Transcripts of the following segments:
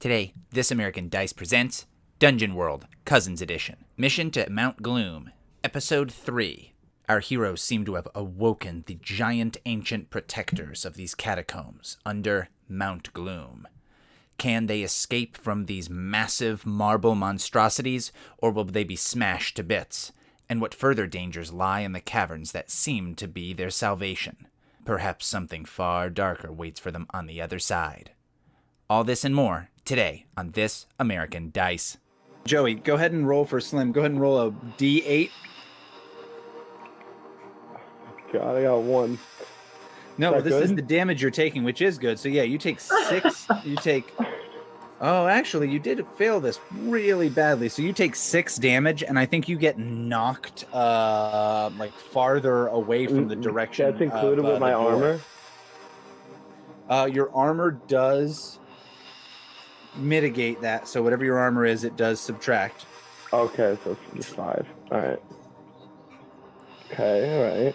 Today, This American Dice presents Dungeon World, Cousins Edition. Mission to Mt Gloom, Episode 3. Our heroes seem to have awoken the giant ancient protectors of these catacombs under Mt Gloom. Can they escape from these massive marble monstrosities, or will they be smashed to bits? And what further dangers lie in the caverns that seem to be their salvation? Perhaps something far darker waits for them on the other side. All this and more today on This American Dice. Joey, go ahead and roll for Slim. Go ahead and roll a D8. God, I got one. No, this is good? the damage you're taking, which is good. So yeah, you take 6. Oh, actually, you did fail this really badly. So you take 6 damage, and I think you get knocked like farther away from the direction. That's included with my armor. Your armor does mitigate that. So whatever your armor is, it does subtract. Okay, so it's just 5. All right. Okay, all right.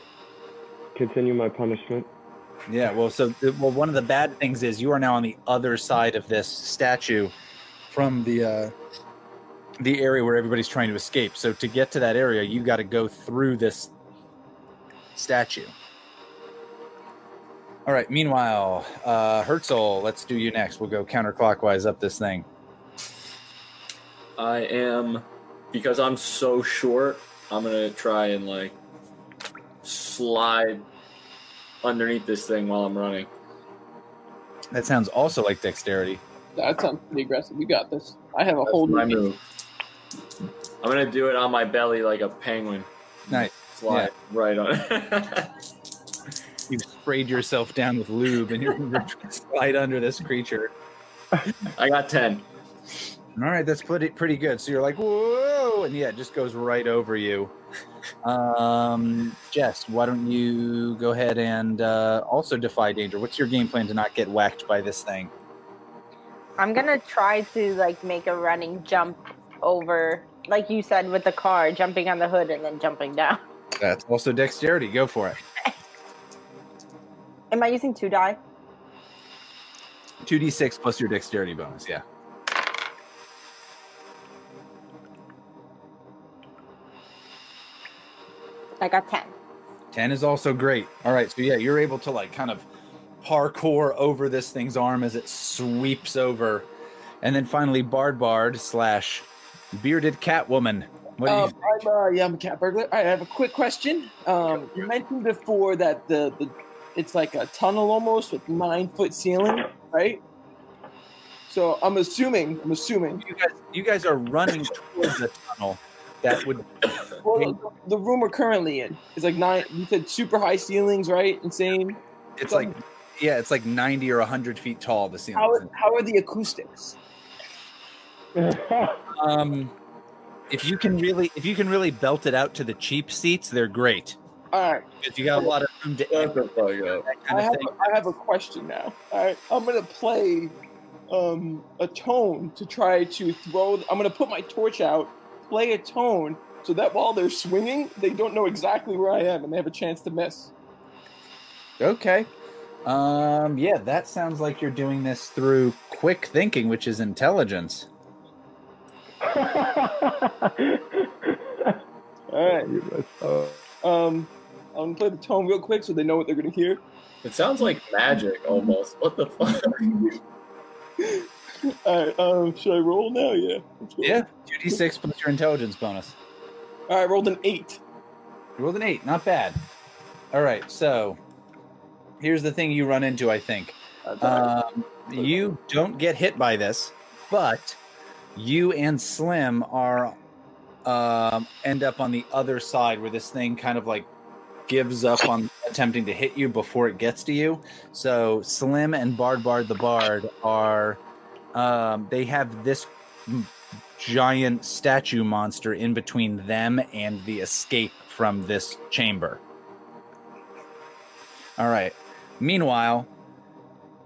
Continue my punishment. Yeah, well, one of the bad things is you are now on the other side of this statue from the area where everybody's trying to escape. So to get to that area, you got to go through this statue. All right, meanwhile, Herzl, let's do you next. We'll go counterclockwise up this thing. I am, because I'm so short, I'm going to try and, slide underneath this thing while I'm running. That sounds also like dexterity. That sounds pretty aggressive. You got this. I have a That's whole my move. I'm going to do it on my belly like a penguin. Nice. Slide right on it. You've sprayed yourself down with lube and you're going to slide under this creature. I got 10. All right, that's pretty good. So you're like, whoa, and yeah, it just goes right over you. Jess, why don't you go ahead and also defy danger? What's your game plan to not get whacked by this thing? I'm gonna try to make a running jump over, like you said, with the car, jumping on the hood and then jumping down. That's also dexterity. Go for it. Am I using 2 die? 2d6 plus your dexterity bonus, yeah. I got 10. 10 is also great. All right, so yeah, you're able to kind of parkour over this thing's arm as it sweeps over. And then finally, Bard / bearded Catwoman. What do you I'm a cat burglar. I have a quick question. You mentioned before that it's like a tunnel almost with 9-foot ceiling, right? So I'm assuming you guys are running towards the tunnel that would. Well, the room we're currently in is like 9. You said super high ceilings, right? Insane. It's it's like 90 or 100 feet tall. The ceiling. How are the acoustics? If you can really belt it out to the cheap seats, they're great. All right. Because you got a lot of room to. I have a question now. All right, I'm gonna play a tone to try to throw. I'm gonna put my torch out, play a tone, so that while they're swinging, they don't know exactly where I am and they have a chance to miss. Okay. Yeah, that sounds like you're doing this through quick thinking, which is intelligence. All right. I'm gonna play the tone real quick so they know what they're gonna hear. It sounds like magic almost. What the fuck? All right. Should I roll now? Yeah. Yeah. 2d6 plus your intelligence bonus. All right. I rolled an 8. You rolled an 8. Not bad. All right. So here's the thing you run into. I think you don't get hit by this, but you and Slim are end up on the other side where this thing kind of gives up on attempting to hit you before it gets to you. So Slim and Bard the Bard are they have this giant statue monster in between them and the escape from this chamber. All right. Meanwhile,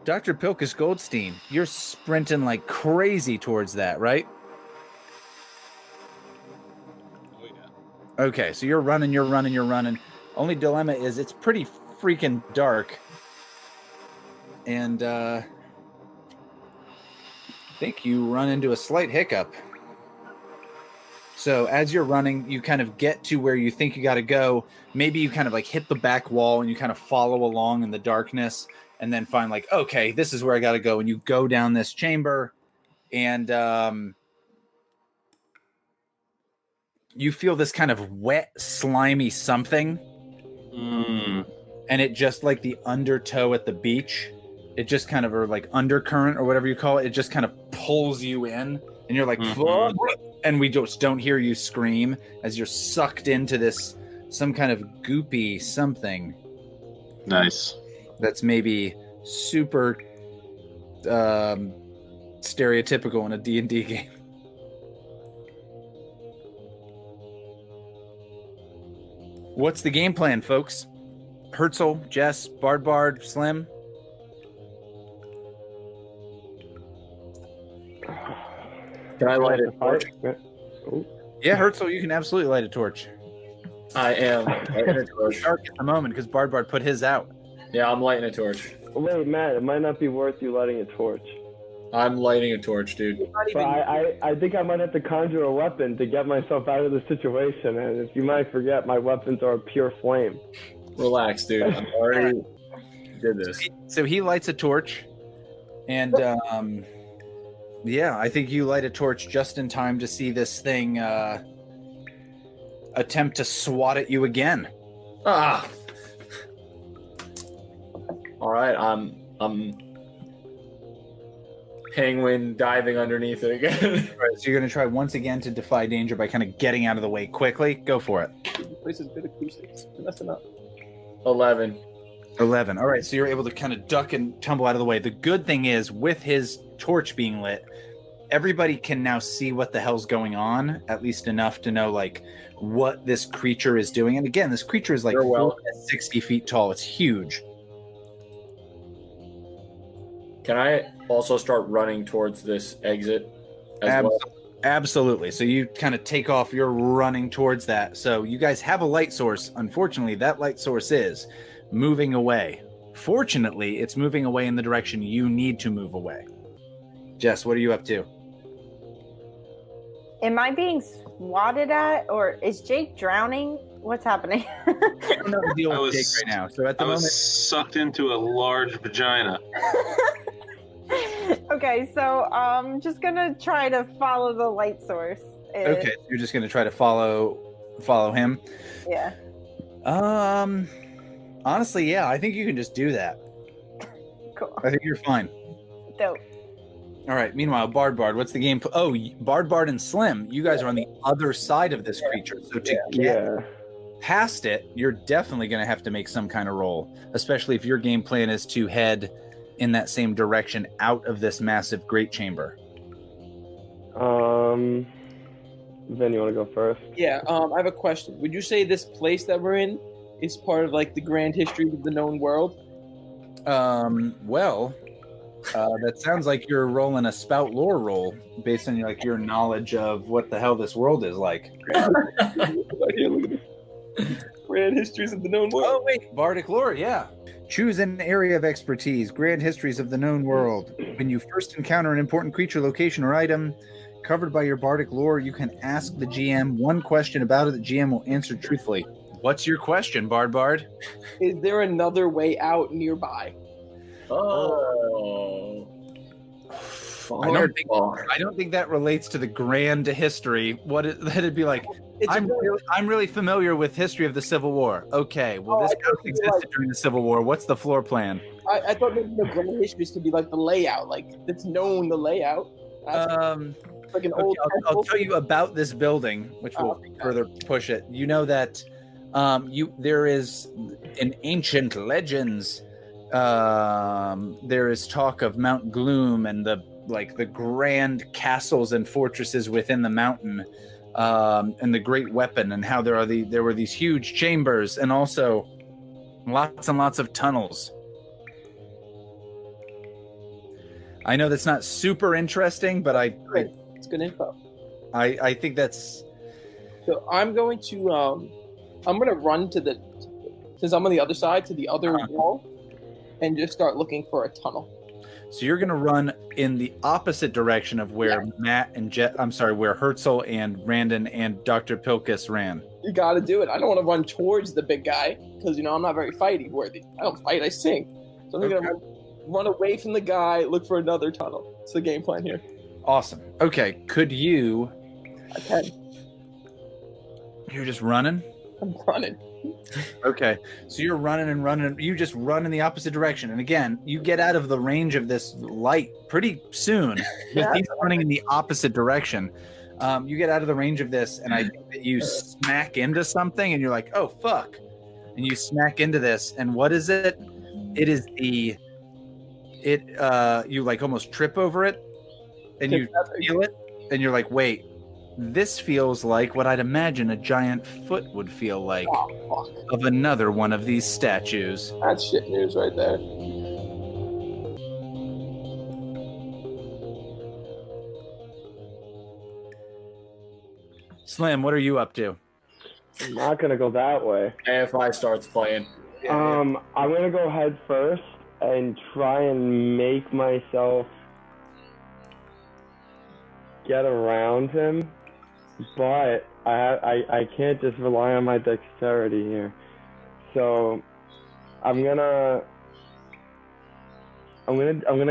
Dr. Pilchas Goldstein, you're sprinting like crazy towards that, right? Oh, yeah. Okay, so you're running. Only dilemma is it's pretty freaking dark. And think you run into a slight hiccup. So as you're running, you kind of get to where you think you got to go. Maybe you kind of like hit the back wall and you kind of follow along in the darkness and then find like, okay, this is where I got to go. And you go down this chamber and you feel this kind of wet, slimy something. And it just like the undertow at the beach, it just kind of, or like undercurrent or whatever you call it, it just kind of pulls you in and you're like, and we just don't hear you scream as you're sucked into this, some kind of goopy something. Nice. That's maybe super stereotypical in a D&D game. What's the game plan, folks? Herzl, Jess, Bard, Slim. Can I light a torch? Yeah, Herzl, you can absolutely light a torch. I am lighting a torch. Dark at the moment because Bard put his out. Yeah, I'm lighting a torch. Wait, Matt, it might not be worth you lighting a torch. I'm lighting a torch, dude. But I think I might have to conjure a weapon to get myself out of the situation, and if you might forget, my weapons are pure flame. Relax, dude. I already did this. So he lights a torch, and yeah, I think you light a torch just in time to see this thing attempt to swat at you again. Ah. All right, I'm penguin diving underneath it again. Right, so you're going to try once again to defy danger by kind of getting out of the way quickly. Go for it. The place is good acoustics. That's enough. 11. All right, so you're able to kind of duck and tumble out of the way. The good thing is, with his torch being lit, everybody can now see what the hell's going on, at least enough to know, like, what this creature is doing. And again, this creature is like 60 feet tall. It's huge. Can I also start running towards this exit as well? Absolutely. So you kind of take off, you're running towards that. So you guys have a light source. Unfortunately, that light source is moving away. Fortunately, it's moving away in the direction you need to move away. Jess, what are you up to? Am I being swatted at, or is Jake drowning? What's happening? I don't know the deal with Jake right now. So at the I moment, was sucked into a large vagina. Okay, so I'm just gonna try to follow the light source. okay, so you're just going to try to follow him. Yeah. Honestly, yeah, I think you can just do that. Cool. I think you're fine. Dope. All right. Meanwhile, Bard, what's the game? Bard and Slim, you guys are on the other side of this creature. So to get past it, you're definitely going to have to make some kind of roll, especially if your game plan is to head in that same direction out of this massive great chamber. Then you want to go first? Yeah, I have a question. Would you say this place that we're in is part of like the grand history of the known world? Well, that sounds like you're rolling a spout lore roll based on your knowledge of what the hell this world is like. Here, look at this. Grand histories of the known world. Oh wait, Bardic lore, yeah. Choose an area of expertise. Grand histories of the known world. When you first encounter an important creature, location, or item covered by your Bardic lore, you can ask the GM one question about it. The GM will answer truthfully. What's your question, Bard? Is there another way out nearby? Oh. I don't think that relates to the grand history. That'd be like, I'm really familiar with history of the Civil War. Okay, well, this house existed during the Civil War. What's the floor plan? I thought maybe the grand histories could be like the layout, like it's known the layout. Like an old. I'll tell you about this building, which will further push it. You know that there is in ancient legends. There is talk of Mt Gloom and the grand castles and fortresses within the mountain, and the great weapon, and how there were these huge chambers and also lots and lots of tunnels. I know that's not super interesting, but it's good info. I think that's. So I'm going to run since I'm on the other side to the other wall, and just start looking for a tunnel. So you're going to run in the opposite direction of where Matt and where Herzl and Randon and Dr. Pilchas ran. You gotta do it. I don't want to run towards the big guy because, I'm not very fighting worthy. I don't fight, I sing. So I'm going to run away from the guy, look for another tunnel. It's the game plan here. Awesome. Okay, could you... I can. You're just running? I'm running. Okay, so you're running and running. You just run in the opposite direction. And again, you get out of the range of this light pretty soon. He's running in the opposite direction. You get out of the range of this, and I think that you smack into something, and you're like, oh, fuck. And you smack into this, and what is it? It is you like almost trip over it, and you feel it, and you're like, wait, this feels like what I'd imagine a giant foot would feel like of another one of these statues. That's shit news right there. Slim, what are you up to? I'm not gonna go that way. AFI starts playing. I'm gonna go head first and try and make myself get around him, but I can't just rely on my dexterity here. So I'm gonna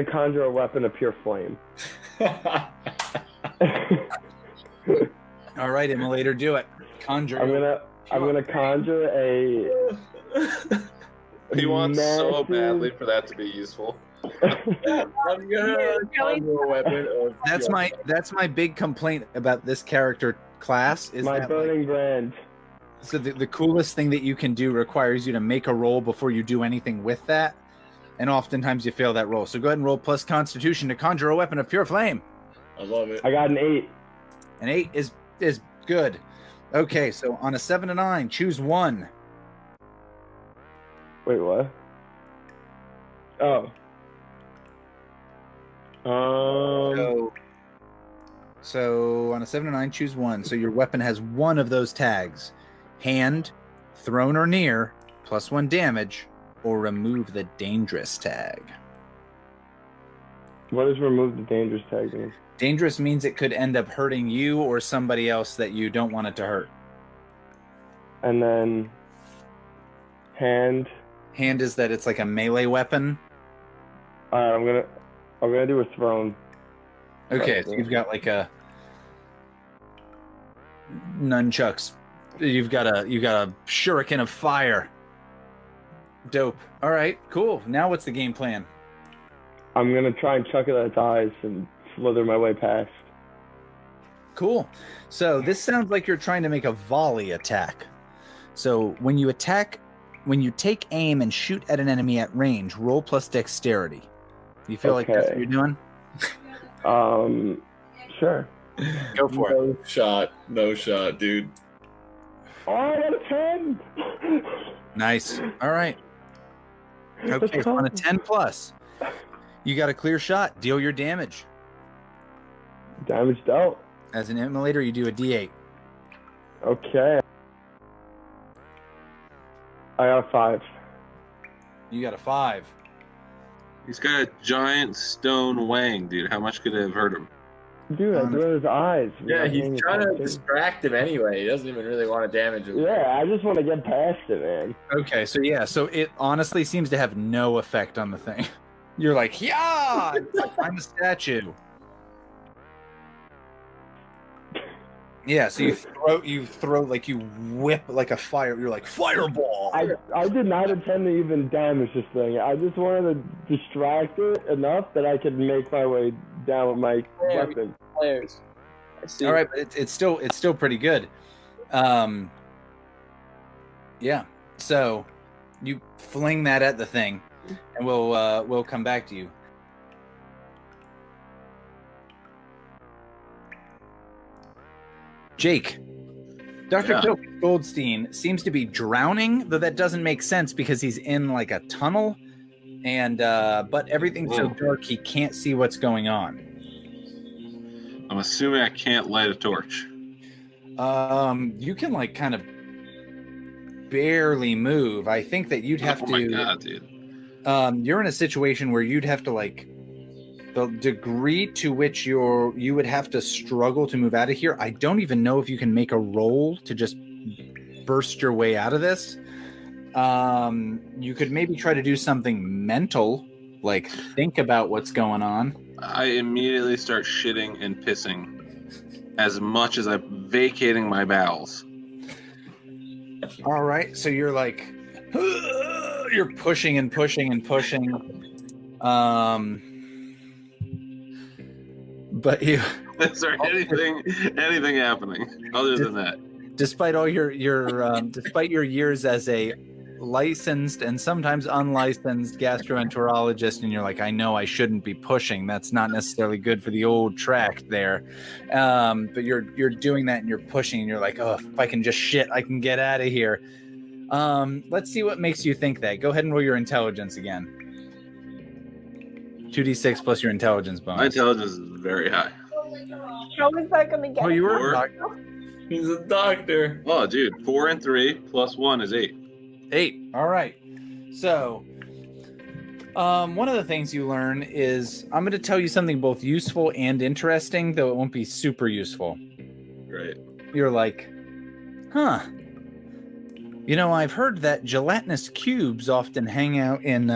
conjure a weapon of pure flame. All right, Immolator, do it. Conjure. I'm gonna conjure a. He wants so massive- badly for that to be useful. I'm gonna conjure a weapon of That's my big complaint about this character class is My that, burning brand. so the coolest thing that you can do requires you to make a roll before you do anything with that, and oftentimes you fail that roll. So go ahead and roll plus Constitution to conjure a weapon of pure flame. I love it. I got an 8. An 8 is good. Okay, so on a 7 to 9, choose one. Wait, what? Oh. So on a 7 to 9, choose one. So your weapon has one of those tags: hand, thrown or near, +1 damage, or remove the dangerous tag. What does remove the dangerous tag mean? Dangerous means it could end up hurting you or somebody else that you don't want it to hurt. And then hand. Hand is that it's like a melee weapon. Alright, I'm gonna do a thrown. Okay, so you've got like a nunchucks. You've got a shuriken of fire. Dope. All right, cool. Now what's the game plan? I'm gonna try and chuck it at its eyes and slither my way past. Cool. So this sounds like you're trying to make a volley attack. So when you take aim and shoot at an enemy at range, roll plus dexterity. You feel like that's what you're doing? Sure. Go for it. No shot, dude. Oh, I got a 10! Nice. All right. Okay, so on a 10 plus, you got a clear shot. Deal your damage. Damage dealt. As an Immolator, you do a D8. Okay. I got a 5. You got a 5. He's got a giant stone wang, dude. How much could it have hurt him? Dude, I threw his eyes. Yeah, he's trying to distract him anyway. He doesn't even really want to damage him. Yeah, I just want to get past it, man. Okay, so yeah, so it honestly seems to have no effect on the thing. You're like, yeah, I'm a statue. Yeah, so you throw like you whip like a fire. You're like fireball. I did not intend to even damage this thing. I just wanted to distract it enough that I could make my way down with my weapon. Players. I see. All right, but it's still pretty good. Yeah. So you fling that at the thing, and we'll come back to you. Jake, Dr. Pilchas Goldstein seems to be drowning, though that doesn't make sense because he's in like a tunnel, and but everything's so dark he can't see what's going on. I'm assuming I can't light a torch. You can like kind of barely move. I think that you'd have to. Oh my god, dude! You're in a situation where you'd have to like the degree to which you would have to struggle to move out of here, I don't even know if you can make a roll to just burst your way out of this. You could maybe try to do something mental, like think about what's going on. I immediately start shitting and pissing as much as I'm vacating my bowels. All right, so you're like, you're pushing and pushing and pushing. But you. Is there anything happening other than that? Despite all your despite your years as a licensed and sometimes unlicensed gastroenterologist, and you're like, I know I shouldn't be pushing. That's not necessarily good for the old tract there. But you're doing that and you're pushing, and you're like, oh, if I can just shit, I can get out of here. Let's see what makes you think that. Go ahead and roll your intelligence again. 2d6 plus your intelligence bonus. My intelligence is very high. How is that going to get? Oh, you were a Four. doctor. He's a doctor. Oh, dude, 4 and 3 plus 1 is 8. 8. All right. So, one of the things you learn is I'm going to tell you something both useful and interesting, though it won't be super useful. Great. You're like, huh. You know, I've heard that gelatinous cubes often hang out in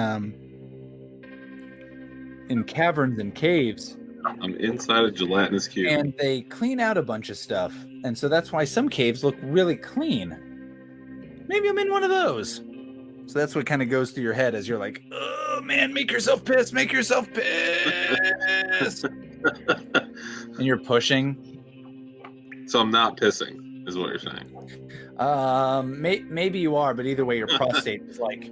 caverns and caves. I'm inside a gelatinous cube. And they clean out a bunch of stuff. And so that's why some caves look really clean. Maybe I'm in one of those. So that's what kind of goes through your head as you're like, oh man, make yourself piss, make yourself piss. And you're pushing. So I'm not pissing, is what you're saying. Maybe you are, but either way, your prostate is like,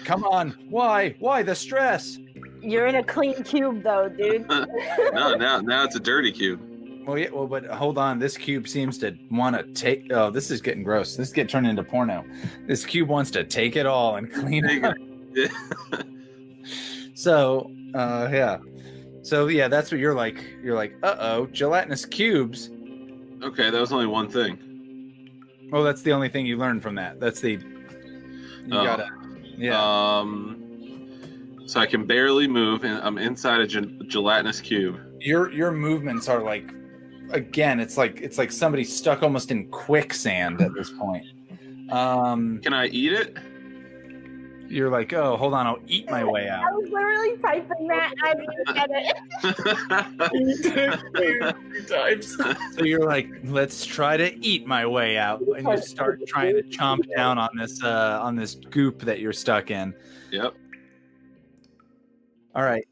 come on, why the stress? You're in a clean cube, though, dude. No, now it's a dirty cube. Well, yeah, but hold on. This cube seems to want to take. Oh, this is getting gross. This is getting turned into porno. This cube wants to take it all and clean it up. Yeah. So, yeah. So, yeah, that's what you're like. You're like, uh-oh, gelatinous cubes. Okay, that was only one thing. Oh, that's the only thing you learned from that. That's the. You gotta. Yeah. So I can barely move, and I'm inside a gelatinous cube. Your movements are like, again, it's like somebody stuck almost in quicksand at this point. Can I eat it? You're like, oh, hold on, I'll eat my way out. I was literally typing that. I didn't get it. 3 times. So you're like, let's try to eat my way out, and you start trying to chomp down on this goop that you're stuck in. Yep. All right.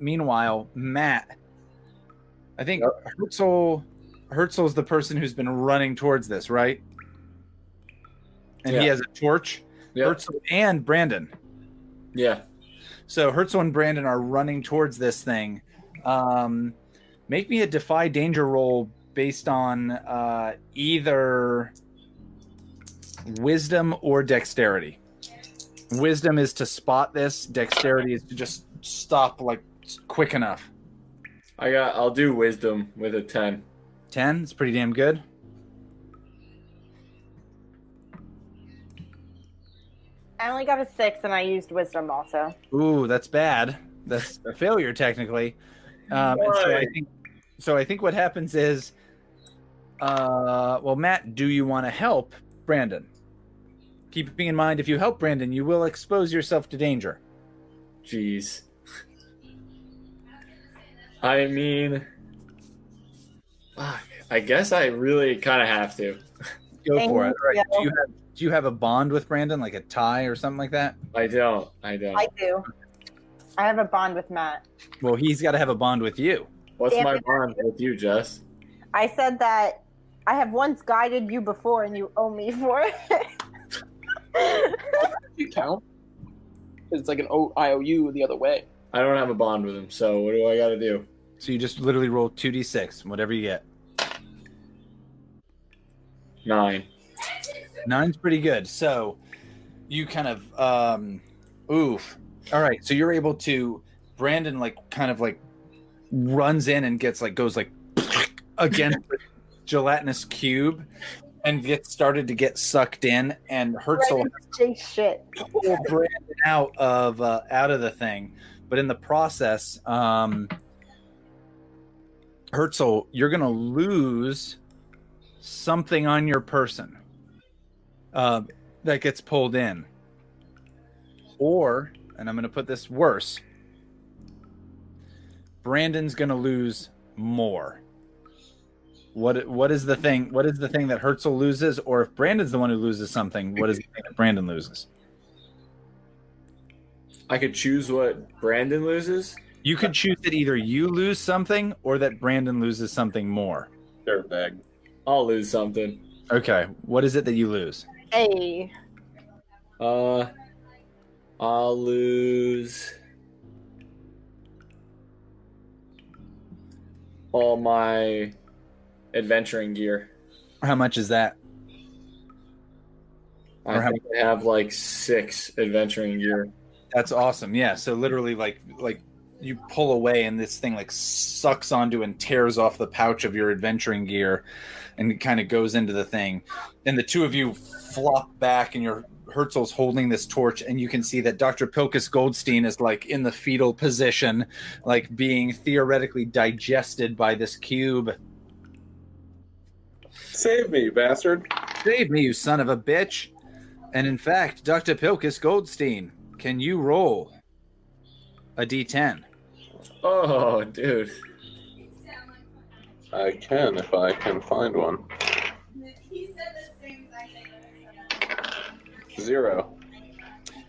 Meanwhile, Matt, I think Herzl's the person who's been running towards this, right? And he has a torch. Yeah. Herzl and Brandon. Yeah. So Herzl and Brandon are running towards this thing. Make me a defy danger roll based on either wisdom or dexterity. Wisdom is to spot this. Dexterity is to just stop like quick enough. I'll do wisdom with a 10. 10? It's pretty damn good. I only got a 6, and I used wisdom also. Ooh, that's bad. That's a failure technically. And so I think what happens is, well, Matt, do you want to help Brandon? Keeping in mind, if you help Brandon, you will expose yourself to danger. Jeez. I mean, fuck. I guess I really kind of have to. Go for it. All right. Do you have a bond with Brandon, like a tie or something like that? I don't. I do. I have a bond with Matt. Well, he's got to have a bond with you. What's my bond with you, Jess? I said that I have once guided you before, and you owe me for it. You count. It's like an IOU the other way. I don't have a bond with him, so what do I got to do? So you just literally roll 2d6, whatever you get. 9. 9's pretty good. So you kind of, oof. All right. So you're able to, Brandon kind of runs in and goes against the gelatinous cube and gets started to get sucked in, and Herzl shit. pull Brandon out of the thing. But in the process, Herzl, you're going to lose something on your person that gets pulled in. Or, and I'm going to put this worse, Brandon's going to lose more. What is the thing? What is the thing that Herzl loses? Or if Brandon's the one who loses something, what is the thing that Brandon loses? I could choose what Brandon loses. You could choose that either you lose something or that Brandon loses something more. Dirtbag. I'll lose something. Okay, what is it that you lose? Hey. I'll lose all my adventuring gear. How much is that? I think I have like 6 adventuring gear. That's awesome. Yeah, so literally like you pull away and this thing like sucks onto and tears off the pouch of your adventuring gear and it kind of goes into the thing. And the two of you flop back and your Herzl's holding this torch and you can see that Dr. Pilchas Goldstein is like in the fetal position, like being theoretically digested by this cube. Save me, you bastard. Save me, you son of a bitch. And in fact, Dr. Pilchas Goldstein, can you roll a d10? Oh, dude. I can if I can find one. 0.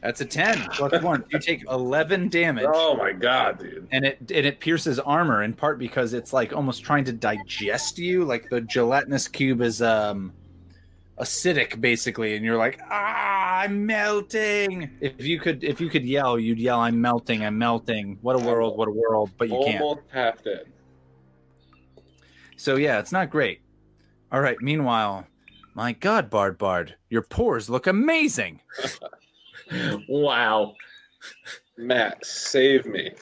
That's a 10 plus 1. You take 11 damage. Oh my god, dude. And it pierces armor in part because it's like almost trying to digest you. Like the gelatinous cube is acidic basically, and you're like, I'm melting. If you could yell, you'd yell, I'm melting, I'm melting. What a world, but you can't. Almost half dead. So yeah, it's not great. All right, meanwhile, my God, Bard, your pores look amazing. Wow. Matt, save me.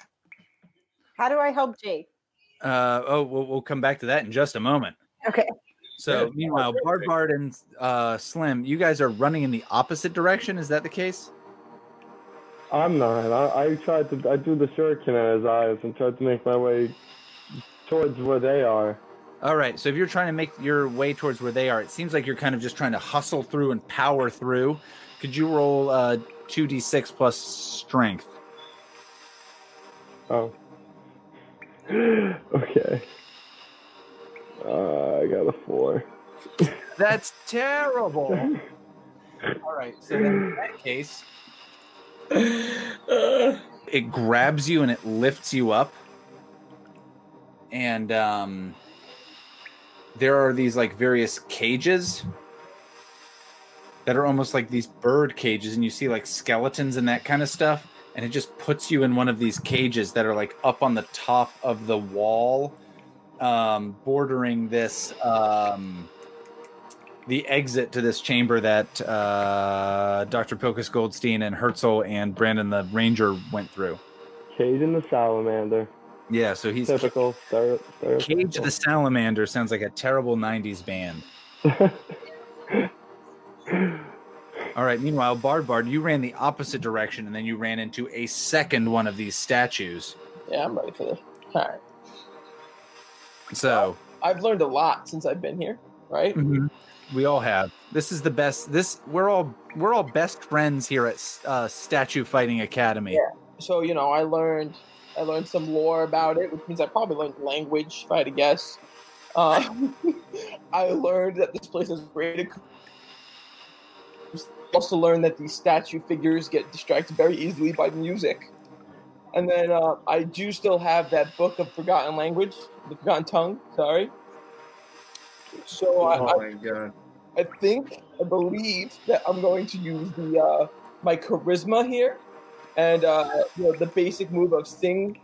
How do I help Jake? We'll come back to that in just a moment. Okay. So meanwhile, Bard and Slim, you guys are running in the opposite direction. Is that the case? I'm not. I do the shuriken at his eyes and tried to make my way towards where they are. All right. So if you're trying to make your way towards where they are, it seems like you're kind of just trying to hustle through and power through. Could you roll 2d6 plus strength? Oh. Okay. I got a 4. That's terrible. All right. So then in that case, it grabs you and it lifts you up. And there are these like various cages that are almost like these bird cages. And you see like skeletons and that kind of stuff. And it just puts you in one of these cages that are like up on the top of the wall, bordering this, the exit to this chamber that Dr. Pilchas Goldstein and Herzl and Brandon the Ranger went through. Cage and the Salamander. Yeah, so he's Typical. Cage the Salamander sounds like a terrible 90s band. All right, meanwhile, Bard, you ran the opposite direction, and then you ran into a second one of these statues. Yeah, I'm ready for this. All right. So I've learned a lot since I've been here, right? Mm-hmm. We all have. This is the best. We're all best friends here at Statue Fighting Academy. Yeah. So I learned some lore about it, which means I probably learned language, if I had to guess. I learned that this place is great. Also learned that these statue figures get distracted very easily by the music. And then I do still have that book of Forgotten Language, the Forgotten Tongue, sorry. So my God. I believe that I'm going to use the my charisma here, and the basic move of sing,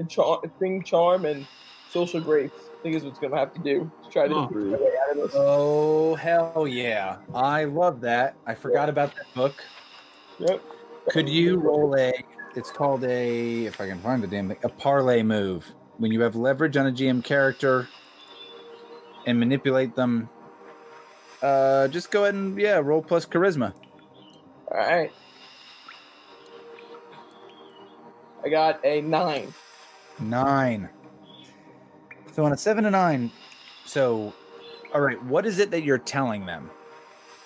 charm, and social grace. I think is what's going to have to do to try to get my way out of this. Oh, hell yeah. I love that. I forgot about that book. Yep. Could you roll it's called if I can find the damn thing, a parlay move. When you have leverage on a GM character and manipulate them, just go ahead and, roll plus charisma. All right. I got a 9. 9. So on a 7 to 9, so, all right, what is it that you're telling them?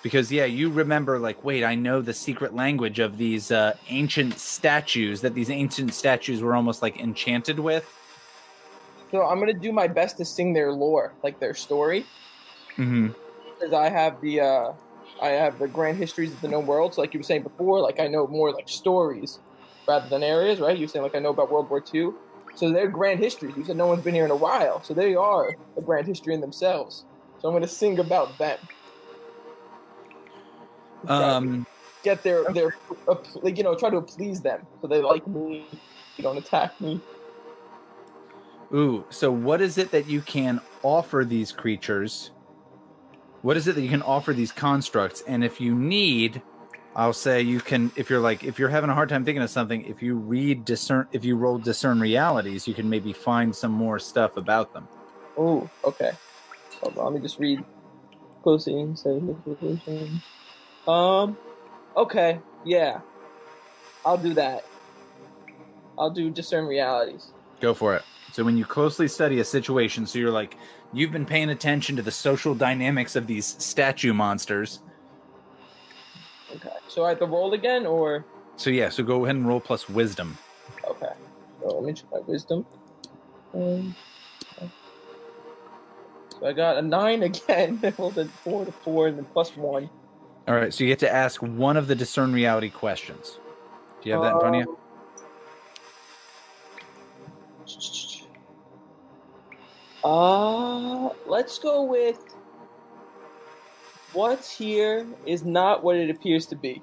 Because, yeah, you remember, like, wait, I know the secret language of these ancient statues, that these ancient statues were almost, like, enchanted with. So I'm going to do my best to sing their lore, like their story. Mm-hmm. Because I have the grand histories of the known world. So like you were saying before, like I know more like stories rather than areas, right? You were saying like I know about World War II. So they're grand histories. You said no one's been here in a while. So they are a grand history in themselves. So I'm going to sing about them. Get their like, you know, try to please them so they like me, they don't attack me. Ooh, so what is it that you can offer these creatures? What is it that you can offer these constructs? And if you need, I'll say you can, if you're having a hard time thinking of something, if you roll discern realities, you can maybe find some more stuff about them. Oh, okay. Hold on, let me just read closely. Okay, yeah. I'll do that. I'll do discern realities. Go for it. So when you closely study a situation, so you've been paying attention to the social dynamics of these statue monsters. Okay. So I have to roll again, or? So yeah, so go ahead and roll plus wisdom. Okay. So let me check my wisdom. So I got a 9 again. I rolled a 4 to 4 and then plus 1. All right, so you get to ask one of the discern reality questions. Do you have that in front of you? Let's go with what's here is not what it appears to be.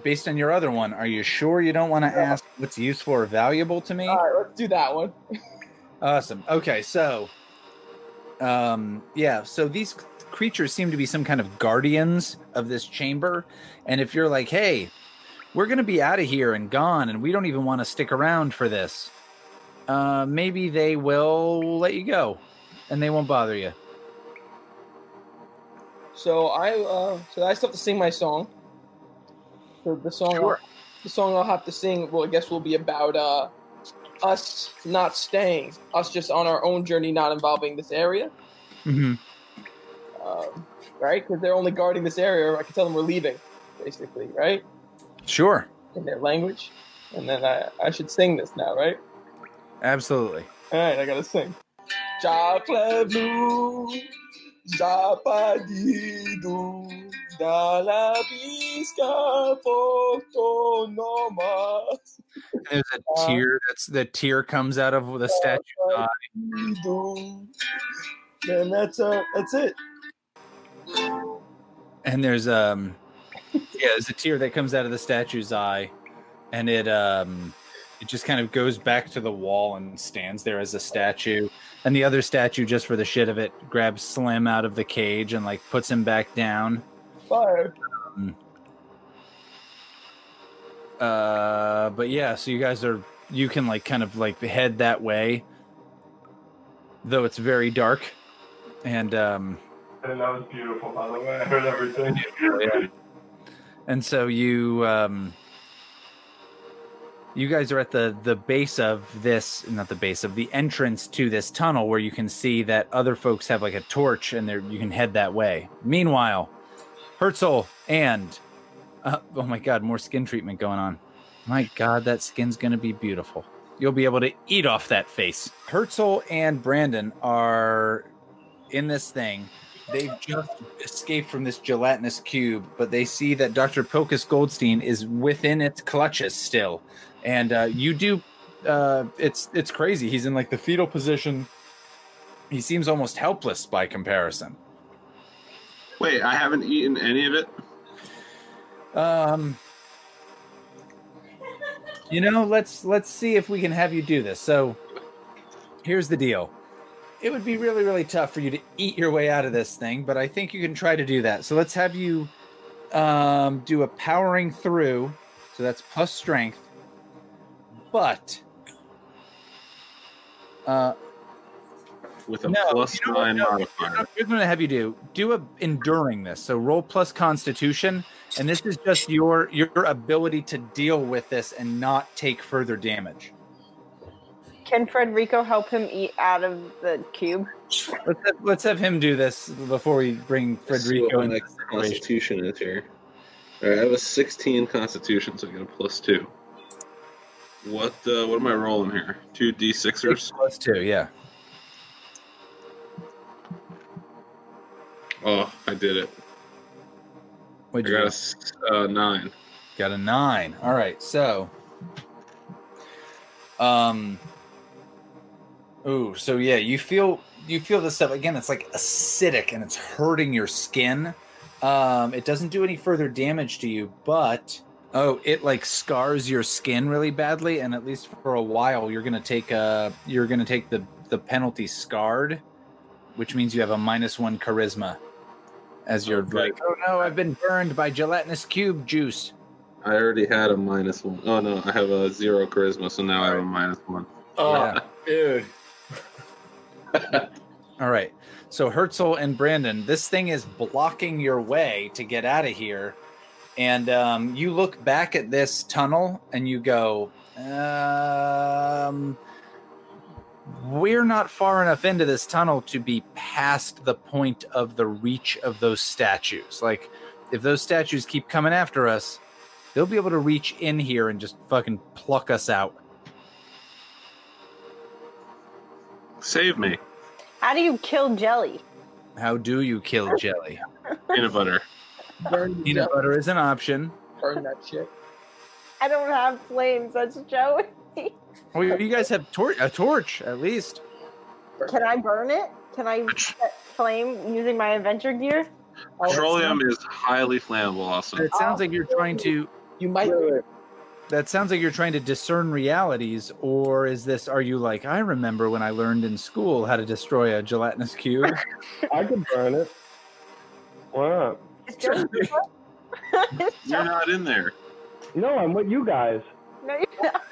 Based on your other one, are you sure you don't want to ask what's useful or valuable to me? All right, let's do that one. Awesome. Okay, so, so these creatures seem to be some kind of guardians of this chamber, and if you're like, hey, we're going to be out of here and gone, and we don't even want to stick around for this, maybe they will let you go, and they won't bother you. So I still have to sing my song. So the song I'll have to sing, well, I guess will be about us not staying, us just on our own journey, not involving this area. Mm-hmm. Right? Because they're only guarding this area, or I can tell them we're leaving, basically, right? Sure. In their language. And then I should sing this now, right? Absolutely. All right, I gotta sing. Chocolate blue, zapadido, da la pisca fotonomas. There's a tear. The tear comes out of the statue's eye. And that's it. And there's there's a tear that comes out of the statue's eye, and it just kind of goes back to the wall and stands there as a statue. And the other statue, just for the shit of it, grabs Slim out of the cage and like puts him back down. Fire. But yeah, so you can like kind of like head that way, though it's very dark. And that was beautiful, by the way. I heard everything. Yeah. And so you guys are at the base of this, not the base of the entrance to this tunnel, where you can see that other folks have like a torch, and you can head that way. Meanwhile, Herzl and oh my god, more skin treatment going on. My god, that skin's gonna be beautiful. You'll be able to eat off that face. Herzl and Brandon are in this thing. They've just escaped from this gelatinous cube, but they see that Dr. Pilchas Goldstein is within its clutches still. And you do, it's crazy. He's in like the fetal position. He seems almost helpless by comparison. Wait, I haven't eaten any of it? Let's see if we can have you do this. So here's the deal. It would be really, really tough for you to eat your way out of this thing, but I think you can try to do that. So let's have you do a powering through. So that's plus strength. But with a plus 9 modifier. We're going to have you do a enduring this. So roll plus constitution, And this is just your ability to deal with this and not take further damage. Can Federico help him eat out of the cube? Let's have him do this before we bring Federico into the situation. Constitution is here. All right, I have a 16 Constitution, so I get a +2. What am I rolling here? 2 D6ers? +2, yeah. Oh, I did it. I got a 9. Got a 9. All right, so, so yeah, you feel this stuff again. It's like acidic and it's hurting your skin. It doesn't do any further damage to you, but it like scars your skin really badly, and at least for a while, you're gonna take the penalty scarred, which means you have a -1 charisma. As you're like, oh no, I've been burned by gelatinous cube juice. I already had a -1. Oh no, I have a 0 charisma, so now I have a -1. Oh, yeah. Dude. All right. So Herzl and Brandon, this thing is blocking your way to get out of here. And you look back at this tunnel and you go, we're not far enough into this tunnel to be past the point of the reach of those statues. Like, if those statues keep coming after us, they'll be able to reach in here and just fucking pluck us out. Save me. How do you kill jelly? How do you kill jelly? Peanut butter. Peanut butter is an option. Burn that shit. I don't have flames. That's Joey. Well, you guys have a torch, at least. Can I burn it? Can I set flame using my adventure gear? Petroleum is highly flammable, also. It sounds like you're trying to... You might... That sounds like you're trying to discern realities, or are you like, I remember when I learned in school how to destroy a gelatinous cube? I can burn it. Why not? You're not in there. No, I'm with you guys. No,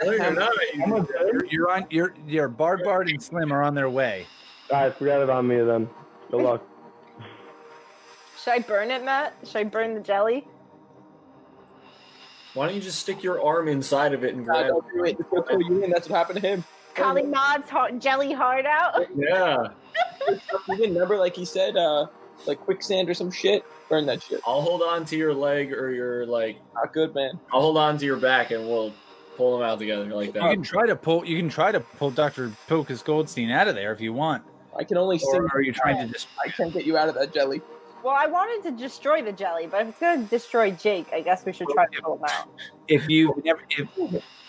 you're not. No, you're not. Your Bard and Slim are on their way. Guys, forget about me then. Good luck. Should I burn it, Matt? Should I burn the jelly? Why don't you just stick your arm inside of it and grab Don't do it. He'll kill you, and that's what happened to him. Calling Mod's jelly hard out? Yeah. You didn't remember, like he said, like quicksand or some shit? Burn that shit. I'll hold on to your leg or your, like... Not good, man. I'll hold on to your back and we'll pull them out together like that. You can try to pull Dr. Pilchas Goldstein out of there if you want. I can only sing. Or are you trying to just... I can't get you out of that jelly. Well, I wanted to destroy the jelly, but if it's going to destroy Jake, I guess we should try to pull him out.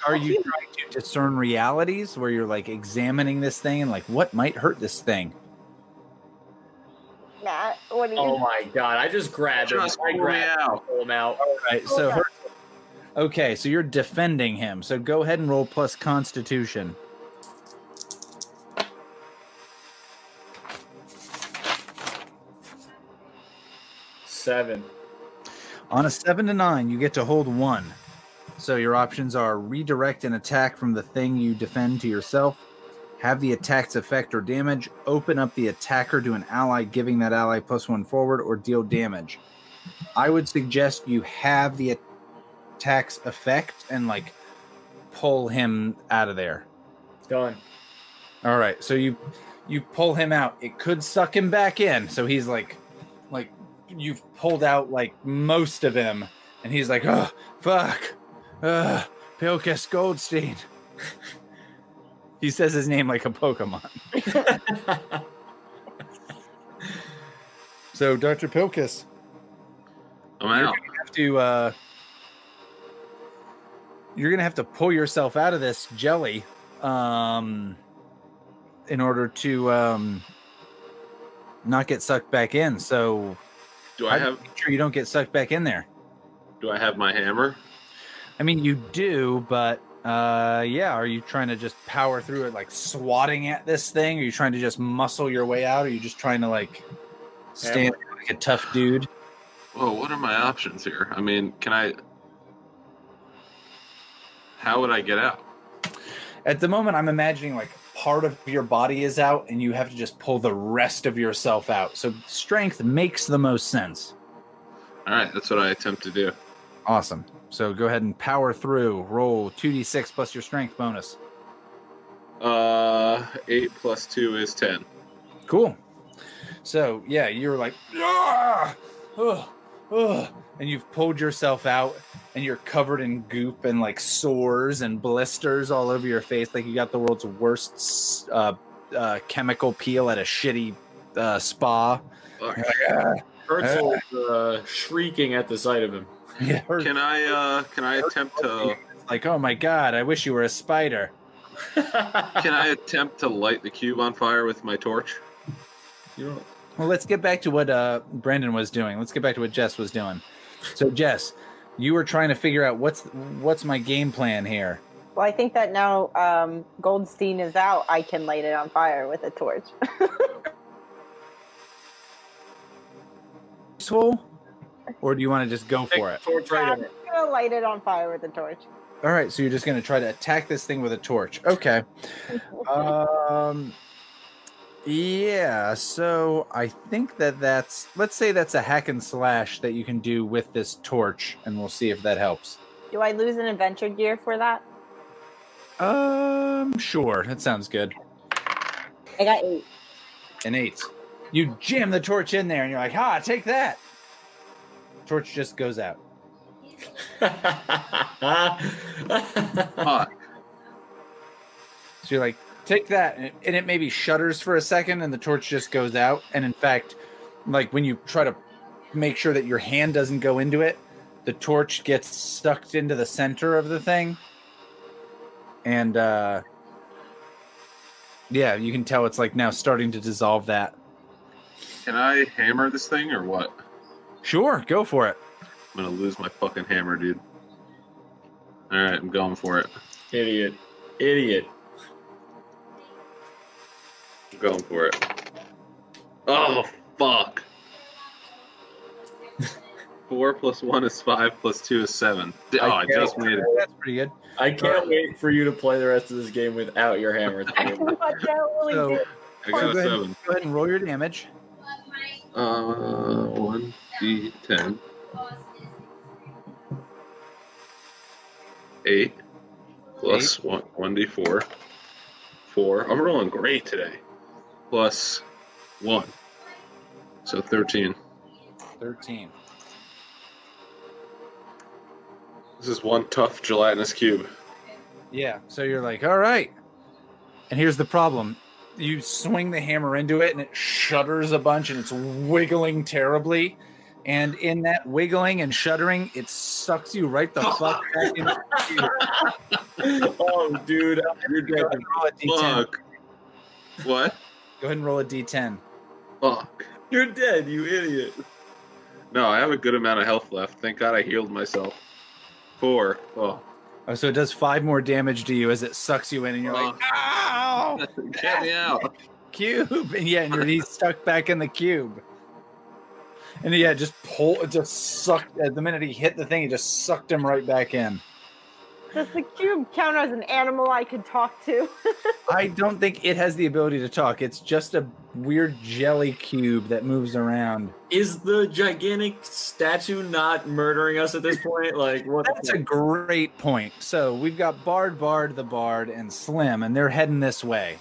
Are you trying to discern realities where you're like examining this thing and like what might hurt this thing? Matt, what do you? Oh my god! I just grabbed him. Just I pull grabbed me him. out. Pull him out. All right. So, okay. So you're defending him. So go ahead and roll plus Constitution. Seven. On a 7 to 9, you get to hold 1. So your options are redirect an attack from the thing you defend to yourself, have the attack's effect or damage, open up the attacker to an ally, giving that ally +1 forward, or deal damage. I would suggest you have the attack's effect and like pull him out of there. Done. All right, so you pull him out. It could suck him back in. So he's like you've pulled out like most of him, and he's like, oh fuck, Pilchas Goldstein. He says his name like a Pokemon. So, Dr. Pilchas, I'm out. You're gonna have to pull yourself out of this jelly, in order to not get sucked back in. So, Do I have? make sure you don't get sucked back in there. Do I have my hammer? I mean, you do, but yeah. Are you trying to just power through it, like swatting at this thing? Are you trying to just muscle your way out? Or are you just trying to like stand there like a tough dude? Whoa, what are my options here? I mean, how would I get out? At the moment, I'm imagining like part of your body is out, and you have to just pull the rest of yourself out. So strength makes the most sense. All right, that's what I attempt to do. Awesome. So go ahead and power through. Roll 2d6 plus your strength bonus. 8 plus 2 is 10. Cool. So, yeah, you're like, ah, ugh, ugh, and you've pulled yourself out, and you're covered in goop and like sores and blisters all over your face, like you got the world's worst chemical peel at a shitty spa. Fuck. Herzl is shrieking at the sight of him. Yeah. Can I attempt to Like, oh my god, I wish you were a spider. light the cube on fire with my torch? Well, let's get back to what Brandon was doing. Let's get back to what Jess was doing. So, Jess, you were trying to figure out what's my game plan here. Well, I think that now Goldstein is out, I can light it on fire with a torch. Useful? Or do you want to just go for it? Torch right I'm in it. gonna light it on fire with a torch. All right, so you're just going to try to attack this thing with a torch. Okay. Yeah, so I think that's, let's say that's a hack and slash that you can do with this torch, and we'll see if that helps. Do I lose an adventure gear for that? Sure, that sounds good. I got 8. An 8. You jam the torch in there, and you're like, ha, take that. Torch just goes out. Fuck. So you're like, take that, and it maybe shudders for a second, and the torch just goes out. And in fact, like when you try to make sure that your hand doesn't go into it, the torch gets sucked into the center of the thing. And yeah, you can tell it's like now starting to dissolve that. Can I hammer this thing or what? Sure, go for it. I'm gonna lose my fucking hammer, dude. Alright, I'm going for it. Idiot. I'm going for it. Oh, fuck. 4 plus 1 is 5 plus 2 is 7. Oh, I just made it. That's pretty good. I can't wait for you to play the rest of this game without your hammer. So, I got a go 7. ahead and roll your damage. 1d10. 8 plus 1d4. 4. I'm rolling great today. Plus 1. So 13. 13. This is one tough gelatinous cube. Yeah, so you're like, all right. And here's the problem. You swing the hammer into it, and it shudders a bunch, and it's wiggling terribly. And in that wiggling and shuddering, it sucks you right the fuck back into the cube. Oh, dude. You're Go ahead dead. and roll a D10. Fuck. What? Go ahead and roll a D10. Fuck. You're dead, you idiot. No, I have a good amount of health left. Thank God I healed myself. 4. Oh. Oh, so it does 5 more damage to you as it sucks you in, and you're like, ow! Get me out. Cube! And yeah, and he's stuck back in the cube. And yeah, it just sucked. The minute he hit the thing, he just sucked him right back in. Does the cube count as an animal I could talk to? I don't think it has the ability to talk. It's just a weird jelly cube that moves around. Is the gigantic statue not murdering us at this point? Like, what? That's a great point. So we've got Bard, the Bard, and Slim, and they're heading this way.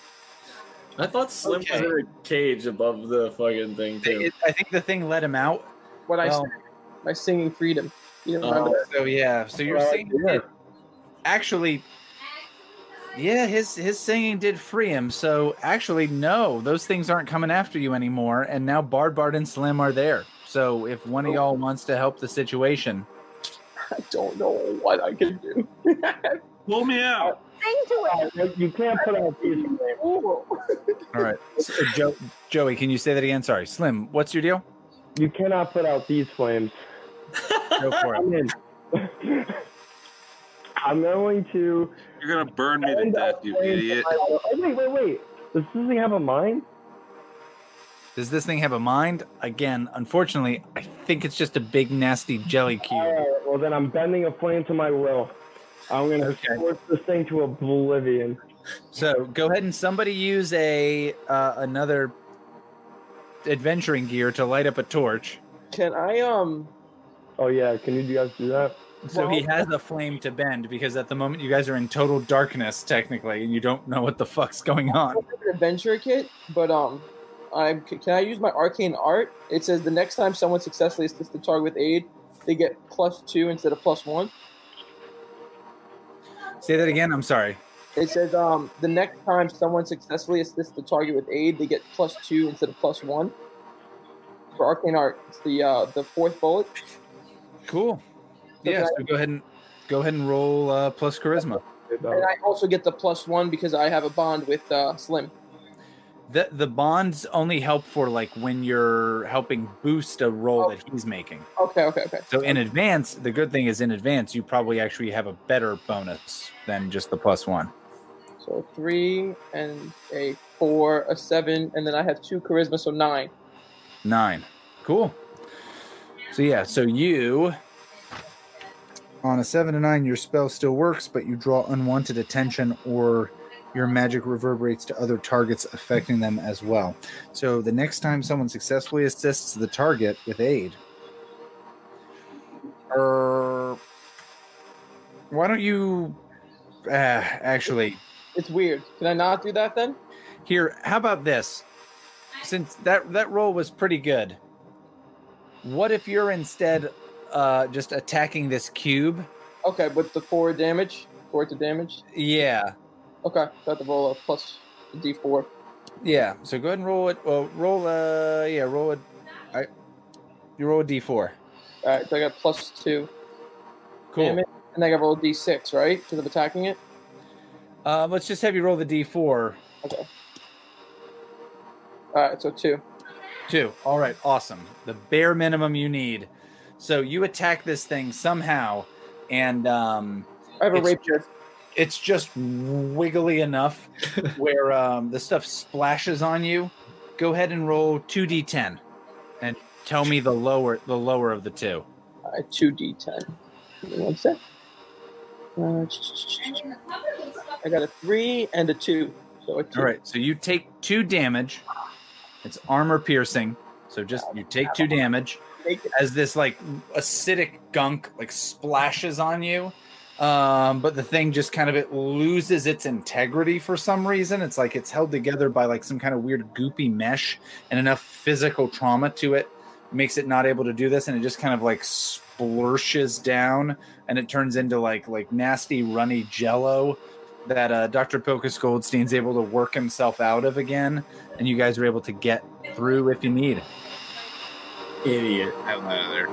I thought Slim was in a cage above the fucking thing, too. I think the thing let him out. What I Well- said, by singing freedom. You don't remember that? So yeah, so you're saying it actually, yeah, his singing did free him. So actually, no, those things aren't coming after you anymore. And now Bard, and Slim are there. So if one of y'all wants to help the situation, I don't know what I can do. Pull me out. Sing to it. You can't put out these. all right. So, Joey, can you say that again? Sorry, Slim. What's your deal? You cannot put out these flames. Go for it. I'm in. I'm going to. You're gonna burn me to death, you idiot. Oh, wait. Does this thing have a mind? Does this thing have a mind? Again, unfortunately, I think it's just a big nasty jelly cube. All right, well then I'm bending a flame to my will. I'm going to force this thing to oblivion. So go ahead and somebody use another adventuring gear to light up a torch. Can I Oh yeah, can you guys do that? So he has a flame to bend because at the moment you guys are in total darkness technically, and you don't know what the fuck's going on. I don't have an adventure kit, but can I use my arcane art? It says the next time someone successfully assists the target with aid, they get +2 instead of +1. Say that again. I'm sorry. It says the next time someone successfully assists the target with aid, they get +2 instead of +1. For arcane art, it's the fourth bullet. Cool. Yeah. So go ahead and roll plus charisma. And I also get the +1 because I have a bond with Slim. The bonds only help for like when you're helping boost a roll that he's making. Okay. So in advance, the good thing is in advance, you probably actually have a better bonus than just the +1. So 3 and a 4, a 7, and then I have 2 charisma, so 9. 9. Cool. So yeah, so you on a 7 to 9, your spell still works, but you draw unwanted attention or your magic reverberates to other targets, affecting them as well. So the next time someone successfully assists the target with aid, why don't you actually... It's weird. Can I not do that then? Here, how about this? Since that roll was pretty good, what if you're instead just attacking this cube? Okay, with the 4 damage? 4 to damage? Yeah. Okay, so I have to roll a plus a d4. Yeah, so go ahead and roll it. Well, roll it. You roll a d4. All right, so I got +2. Cool. Damage, and I got to roll d6, right? Because I'm attacking it? Let's just have you roll the d4. Okay. All right, so 2. 2. All right, awesome. The bare minimum you need. So you attack this thing somehow, and I have a rapier. It's just wiggly enough where the stuff splashes on you. Go ahead and roll 2d10, and tell me the lower of the two. 2d10. Give me 1 sec. I got a 3 and a 2. So a 2. All right, so you take 2 damage. It's armor piercing, so just you take 2 damage as this like acidic gunk like splashes on you. But the thing just kind of it loses its integrity for some reason. It's like it's held together by like some kind of weird goopy mesh, and enough physical trauma to it makes it not able to do this, and it just kind of like splurches down, and it turns into like nasty runny jello that Dr. Pilchas Goldstein's able to work himself out of again, and you guys are able to get through if you need. Idiot. Out of there.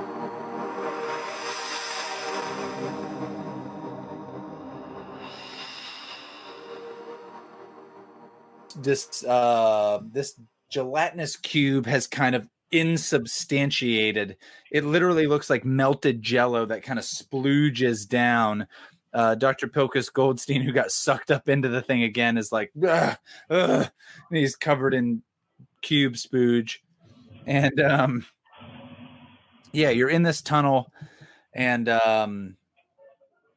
This gelatinous cube has kind of insubstantiated. It literally looks like melted jello that kind of splooges down. Dr. Pilchas Goldstein, who got sucked up into the thing again, is like, ugh, ugh, and he's covered in cube spooge. And yeah, you're in this tunnel, and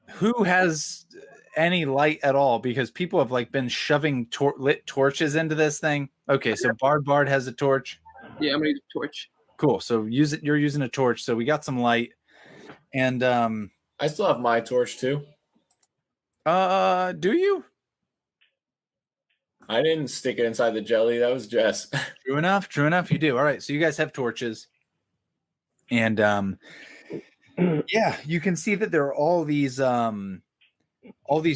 who has any light at all? Because people have like been shoving lit torches into this thing. Okay, so Bard has a torch. Yeah, I'm gonna use a torch. Cool. So use it. You're using a torch, so we got some light. And I still have my torch too. Do you? I didn't stick it inside the jelly. That was Jess. True enough. You do. All right. So you guys have torches. And yeah, you can see that there are all these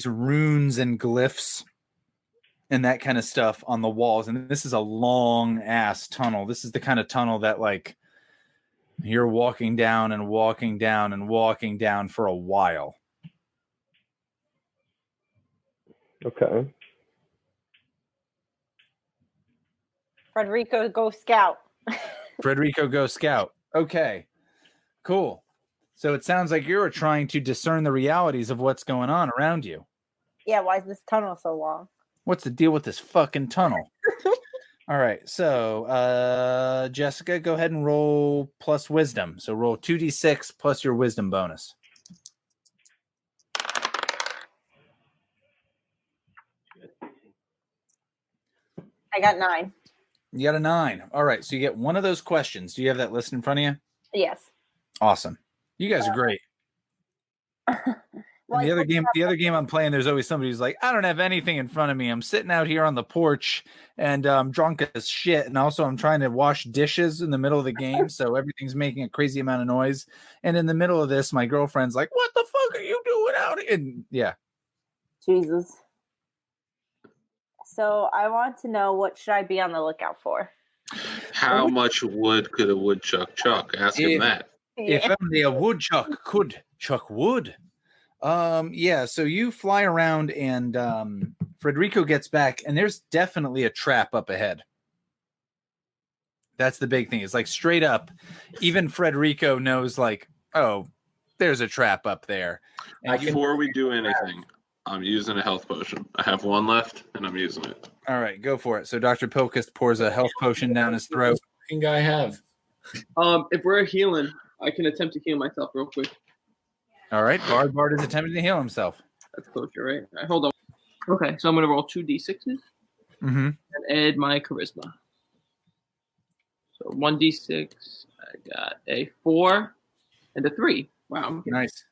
runes and glyphs and that kind of stuff on the walls. And this is a long ass tunnel. This is the kind of tunnel that like you're walking down and walking down and walking down for a while. Okay. Federico, go scout. Federico, go scout. Okay, cool. So it sounds like you're trying to discern the realities of what's going on around you. Yeah, why is this tunnel so long? What's the deal with this fucking tunnel? All right, so Jessica, go ahead and roll plus wisdom. So roll 2d6 plus your wisdom bonus. I got 9. You got a 9. All right, so you get one of those questions. Do you have that list in front of you? Yes. Awesome. You guys are great. And the other game I'm playing, there's always somebody who's like, I don't have anything in front of me. I'm sitting out here on the porch and I'm drunk as shit. And also I'm trying to wash dishes in the middle of the game. So everything's making a crazy amount of noise. And in the middle of this, my girlfriend's like, what the fuck are you doing out here? And yeah. Jesus. So I want to know, what should I be on the lookout for? How much wood could a woodchuck chuck? Ask him that. If only a woodchuck could chuck wood. Yeah, so you fly around and Federico gets back and there's definitely a trap up ahead. That's the big thing. It's like straight up, even Federico knows like, oh, there's a trap up there. And Before we do anything, I'm using a health potion. I have one left and I'm using it. All right, go for it. So Dr. Pilchas pours a health potion down his throat. What fucking guy have? If we're healing, I can attempt to heal myself real quick. All right, Bard is attempting to heal himself. That's kosher, right? All right, hold on. Okay, so I'm going to roll 2 d6s and add my charisma. So 1d6, I got a 4 and a 3. Wow. Nice.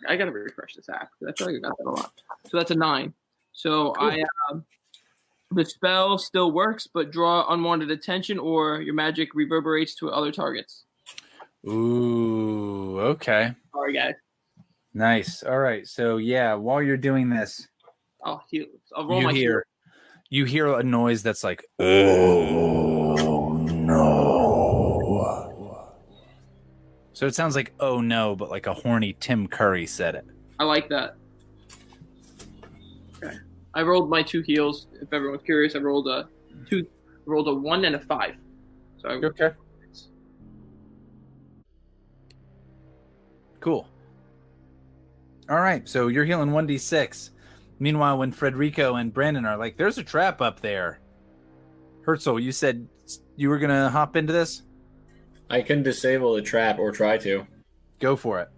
I got to refresh this app because I feel like I got that a lot. So that's a 9. So cool. The spell still works, but draw unwanted attention or your magic reverberates to other targets. Ooh, okay. Sorry, guys. Nice. All right. So yeah, while you're doing this, I'll roll my heal. You hear a noise that's like, oh no. So it sounds like oh no, but like a horny Tim Curry said it. I like that. Okay. I rolled my 2 heals. If everyone's curious, I rolled a 1 and a 5. So okay. Cool. All right, so you're healing 1d6. Meanwhile, when Federico and Brandon are like, there's a trap up there. Herzl, you said you were going to hop into this? I can disable the trap or try to. Go for it.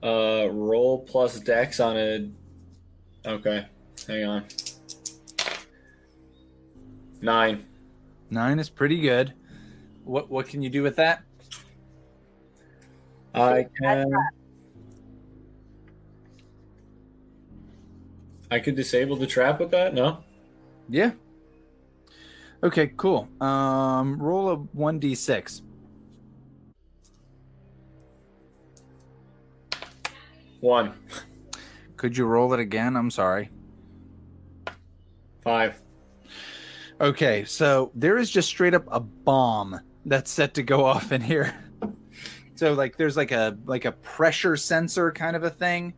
Roll plus dex on a... Okay, hang on. 9. 9 is pretty good. What can you do with that? I could disable the trap with that? No? Yeah. Okay, cool. Roll a 1d6. 1. Could you roll it again? I'm sorry. 5. Okay, so there is just straight up a bomb that's set to go off in here. So like there's like a pressure sensor kind of a thing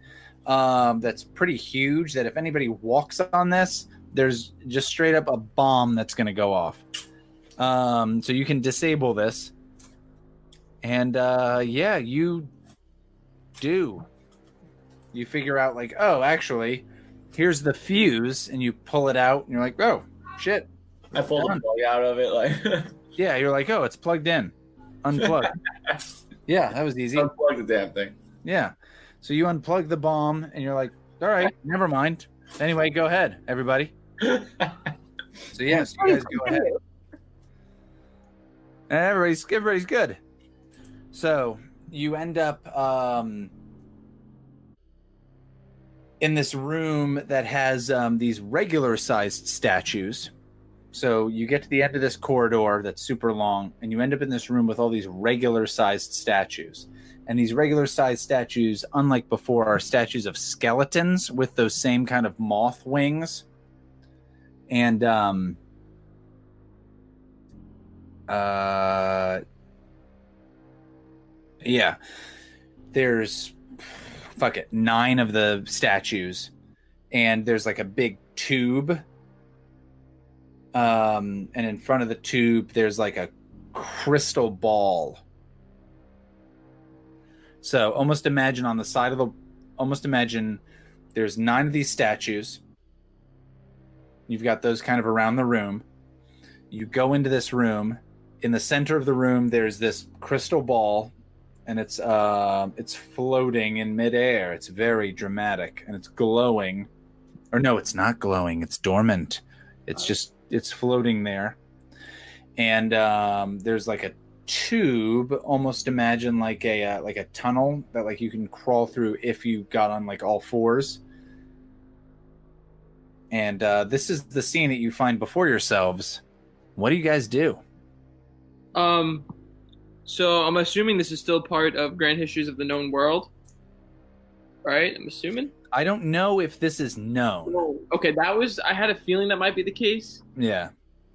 that's pretty huge that if anybody walks on this, there's just straight up a bomb that's going to go off. So you can disable this. And yeah, you do. You figure out like, oh, actually, here's the fuse, and you pull it out and you're like, oh, shit. I pulled the plug out of it like yeah, you're like, oh, it's plugged in. Unplug. Yeah, that was easy. Unplug the damn thing. Yeah. So you unplug the bomb and you're like, all right, never mind. Anyway, go ahead, everybody. So yes, you guys go ahead. And everybody's good. So you end up in this room that has these regular sized statues. So you get to the end of this corridor that's super long, and you end up in this room with all these regular-sized statues. And these regular-sized statues, unlike before, are statues of skeletons with those same kind of moth wings. And yeah, there's 9 of the statues, and there's like a big tube. And in front of the tube, there's like a crystal ball. So almost imagine there's 9 of these statues. You've got those kind of around the room. You go into this room. In the center of the room, there's this crystal ball, and it's floating in midair. It's very dramatic, and it's glowing. Or no, it's not glowing. It's dormant. It's floating there. And there's like a tube. Almost imagine like a tunnel that like you can crawl through if you got on like all fours. And this is the scene that you find before yourselves. What do you guys do? So I'm assuming this is still part of Grand Histories of the Known World, right? I'm assuming. I don't know if this is known. Oh, okay, I had a feeling that might be the case. Yeah.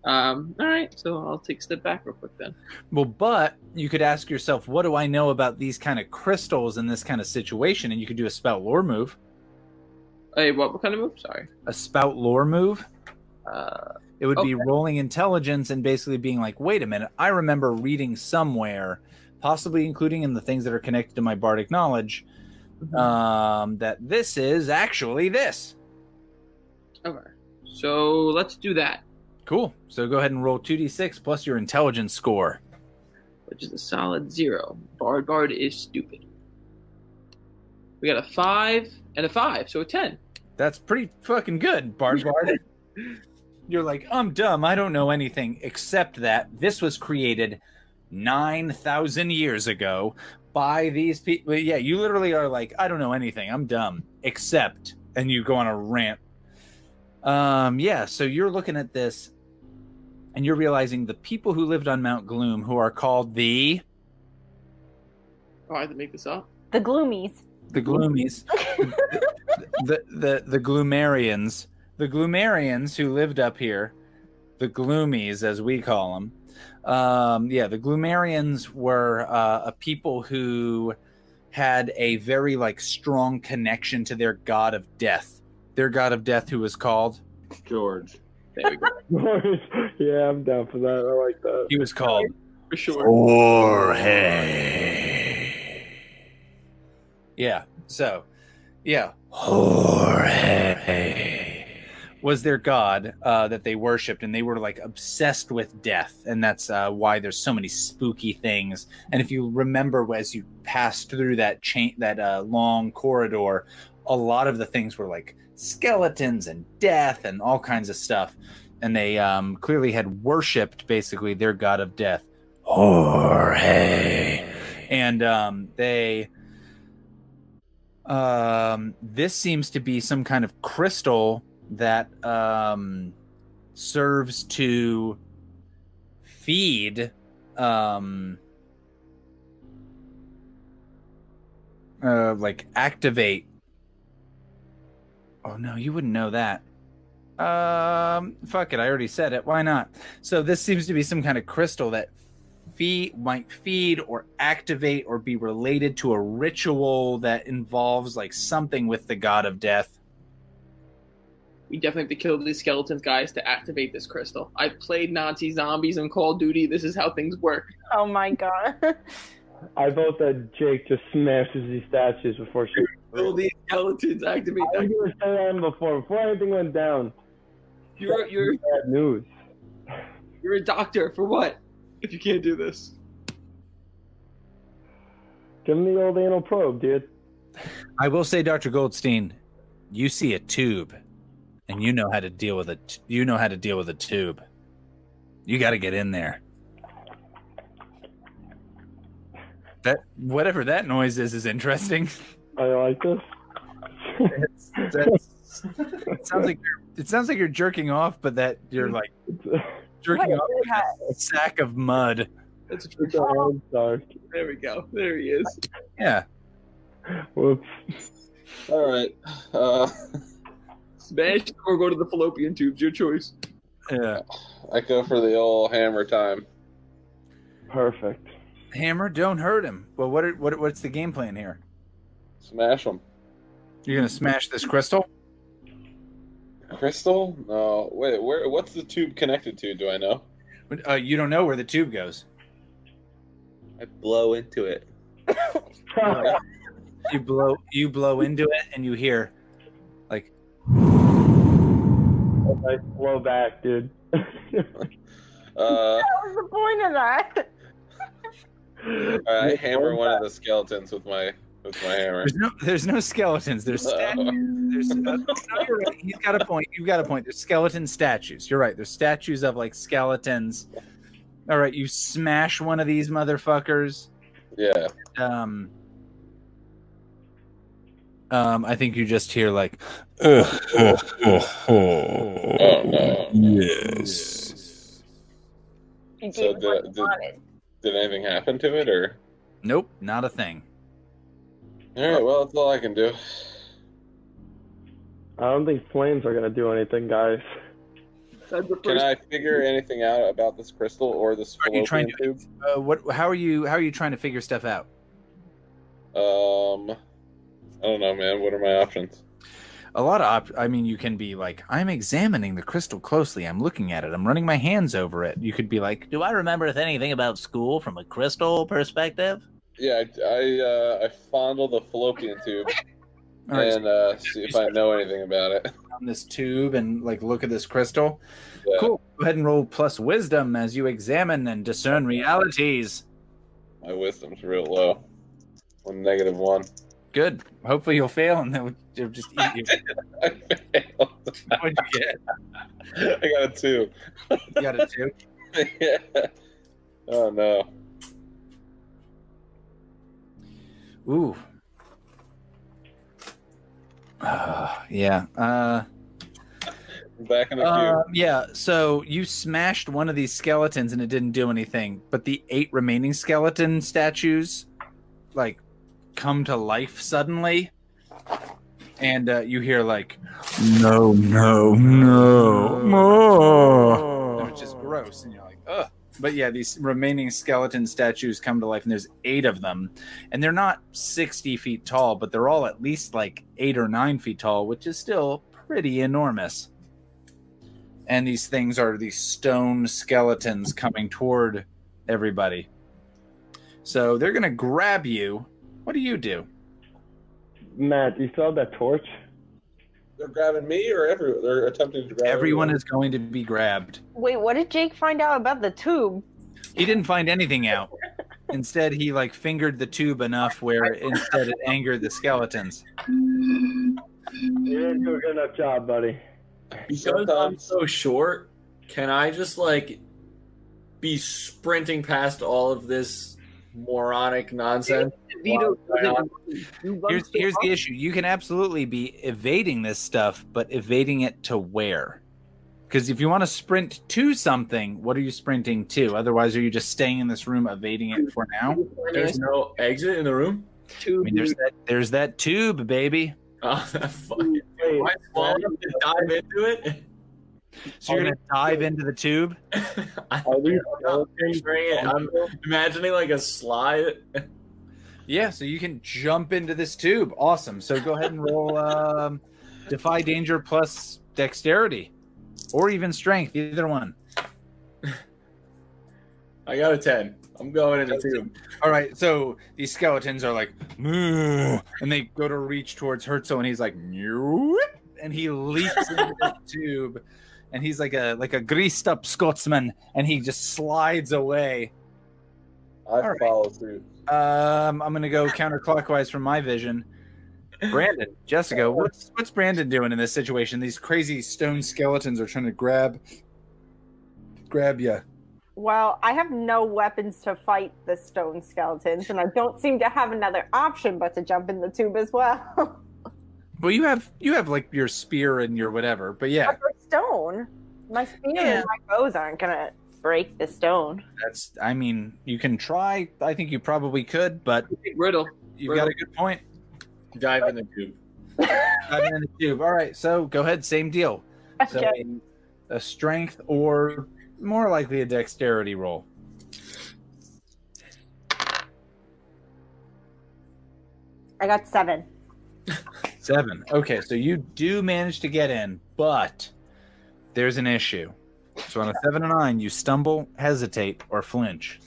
All right, so I'll take a step back real quick then. Well, but you could ask yourself, what do I know about these kind of crystals in this kind of situation? And you could do a spout lore move. Hey, what kind of move? Sorry. A spout lore move. It would be okay. rolling intelligence and basically being like, wait a minute, I remember reading somewhere, possibly including in the things that are connected to my bardic knowledge, that this is actually this. Okay, so let's do that. Cool. So go ahead and roll 2d6 plus your intelligence score. Which is a solid 0. Bard is stupid. We got a 5 and a 5, so a 10. That's pretty fucking good, Bard. You're like, I'm dumb. I don't know anything except that this was created 9,000 years ago by these people. Yeah, you literally are like, I don't know anything. I'm dumb. Except, and you go on a rant. Yeah, so you're looking at this and you're realizing the people who lived on Mount Gloom, who are called the... Oh, I had to make this up. The Gloomies. The Gloomies. the Gloomarians. The Gloomarians who lived up here, the Gloomies as we call them. Yeah, the Gloomarians were a people who had a very like strong connection to their god of death. Their god of death, who was called George. There we go. Yeah, I'm down for that. I like that. He was called For sure. Jorge. Yeah. So, yeah, Jorge was their god that they worshipped, and they were like obsessed with death, and that's why there's so many spooky things. And if you remember, as you passed through that long corridor, a lot of the things were like skeletons and death and all kinds of stuff, and they clearly had worshipped basically their god of death, Jorge. And this seems to be some kind of crystal that serves to feed like activate. Oh no, you wouldn't know that. Fuck it, I already said it. Why not? So this seems to be some kind of crystal that might feed or activate or be related to a ritual that involves like something with the god of death. We definitely have to kill these skeletons, guys, to activate this crystal. I played Nazi zombies in Call of Duty. This is how things work. Oh my god. I vote that Jake just smashes these statues before she... Kill these skeletons, activate I was that. going to say that before anything went down. You're Bad news. a doctor for what? If you can't do this. Give him the old anal probe, dude. I will say, Dr. Goldstein, you see a tube, and you know how to deal with it. You know how to deal with a tube. You got to get in there. That whatever that noise is interesting. I like this. It sounds like you're jerking off, but that you're like jerking off like a sack of mud. That's a It's a hard start. There we go. There he is. Yeah. Whoops. All right. Smash or go to the fallopian tubes. Your choice. Yeah. I go for the old hammer time. Perfect. Hammer, don't hurt him. Well, what's the game plan here? Smash them. You're gonna smash this crystal? Crystal? No. Wait. Where? What's the tube connected to? Do I know? You don't know where the tube goes. I blow into it. You blow into it, and you hear like. I blow back, dude. What was the point of that? I hammer one of the skeletons with my hammer. There's no skeletons. There's statues. No, you're right. He's got a point. You've got a point. There's skeleton statues. You're right. There's statues of like skeletons. All right, you smash one of these motherfuckers. Yeah. I think you just hear like, Oh no. yes. You So gave what you wanted. did anything happen to it, or? Nope, not a thing. All right. Well, that's all I can do. I don't think flames are gonna do anything, guys. Can I figure anything out about this crystal or this Are you trying fallopian tube? How are you trying to figure stuff out? I don't know, man. What are my options? A lot of I mean, you can be like, I'm examining the crystal closely. I'm looking at it. I'm running my hands over it. You could be like, do I remember anything about school from a crystal perspective? Yeah, I fondle the fallopian tube All right, and see if I know anything about it. on this tube and like look at this crystal. Yeah. Cool. Go ahead and roll plus wisdom as you examine and discern realities. My wisdom's real low. -1. Good. Hopefully you'll fail and they'll just eat you. I failed. What'd you get? I got a 2. You got a 2? Yeah. Oh no. Ooh. Yeah. Back in the queue. Yeah, so you smashed one of these skeletons and it didn't do anything, but the 8 remaining skeleton statues, like, come to life suddenly, and you hear, like, no, which is gross, and you're like, ugh. But yeah, these remaining skeleton statues come to life, and there's 8 of them, and they're not 60 feet tall, but they're all at least, like, 8 or 9 feet tall, which is still pretty enormous. And these things are these stone skeletons coming toward everybody. So they're going to grab you. What do you do? Matt, do you still have that torch? They're grabbing me, or they're attempting to grab Everyone is going to be grabbed. Wait, what did Jake find out about the tube? He didn't find anything out. Instead, he like fingered the tube enough where instead it angered the skeletons. You didn't do a good enough job, buddy. Because I'm so short, can I just like be sprinting past all of this moronic nonsense? Here's the issue. You can absolutely be evading this stuff, but evading it to where? Because if you want to sprint to something, what are you sprinting to? Otherwise, are you just staying in this room evading it for now? There's no exit in the room? I mean, there's that tube, baby. Oh, fucking. Am I small enough to dive into it? So you're going to dive into the tube? I'm imagining like a slide. Yeah, so you can jump into this tube. Awesome. So go ahead and roll Defy Danger plus Dexterity. Or even Strength, either one. I got a 10. I'm going in the tube. All right, so these skeletons are like, moo, and they go to reach towards Herzl, and he's like, "Nope," and he leaps into the tube, and he's like a greased up Scotsman, and he just slides away. I follow suit. I'm gonna go counterclockwise from my vision. Brandon, Jessica, what's Brandon doing in this situation? These crazy stone skeletons are trying to grab you. Well, I have no weapons to fight the stone skeletons, and I don't seem to have another option but to jump in the tube as well. Well, you have like your spear and your whatever, but yeah. But for stone, my spear and my bows aren't gonna break the stone. I mean, you can try. I think you probably could, but Riddle. You've got a good point. Dive in the tube. Dive in the tube. All right, so go ahead. Same deal. Okay. So a strength or more likely a dexterity roll. I got 7. 7. Okay, so you do manage to get in, but there's an issue. So on a 7 and 9, you stumble, hesitate, or flinch.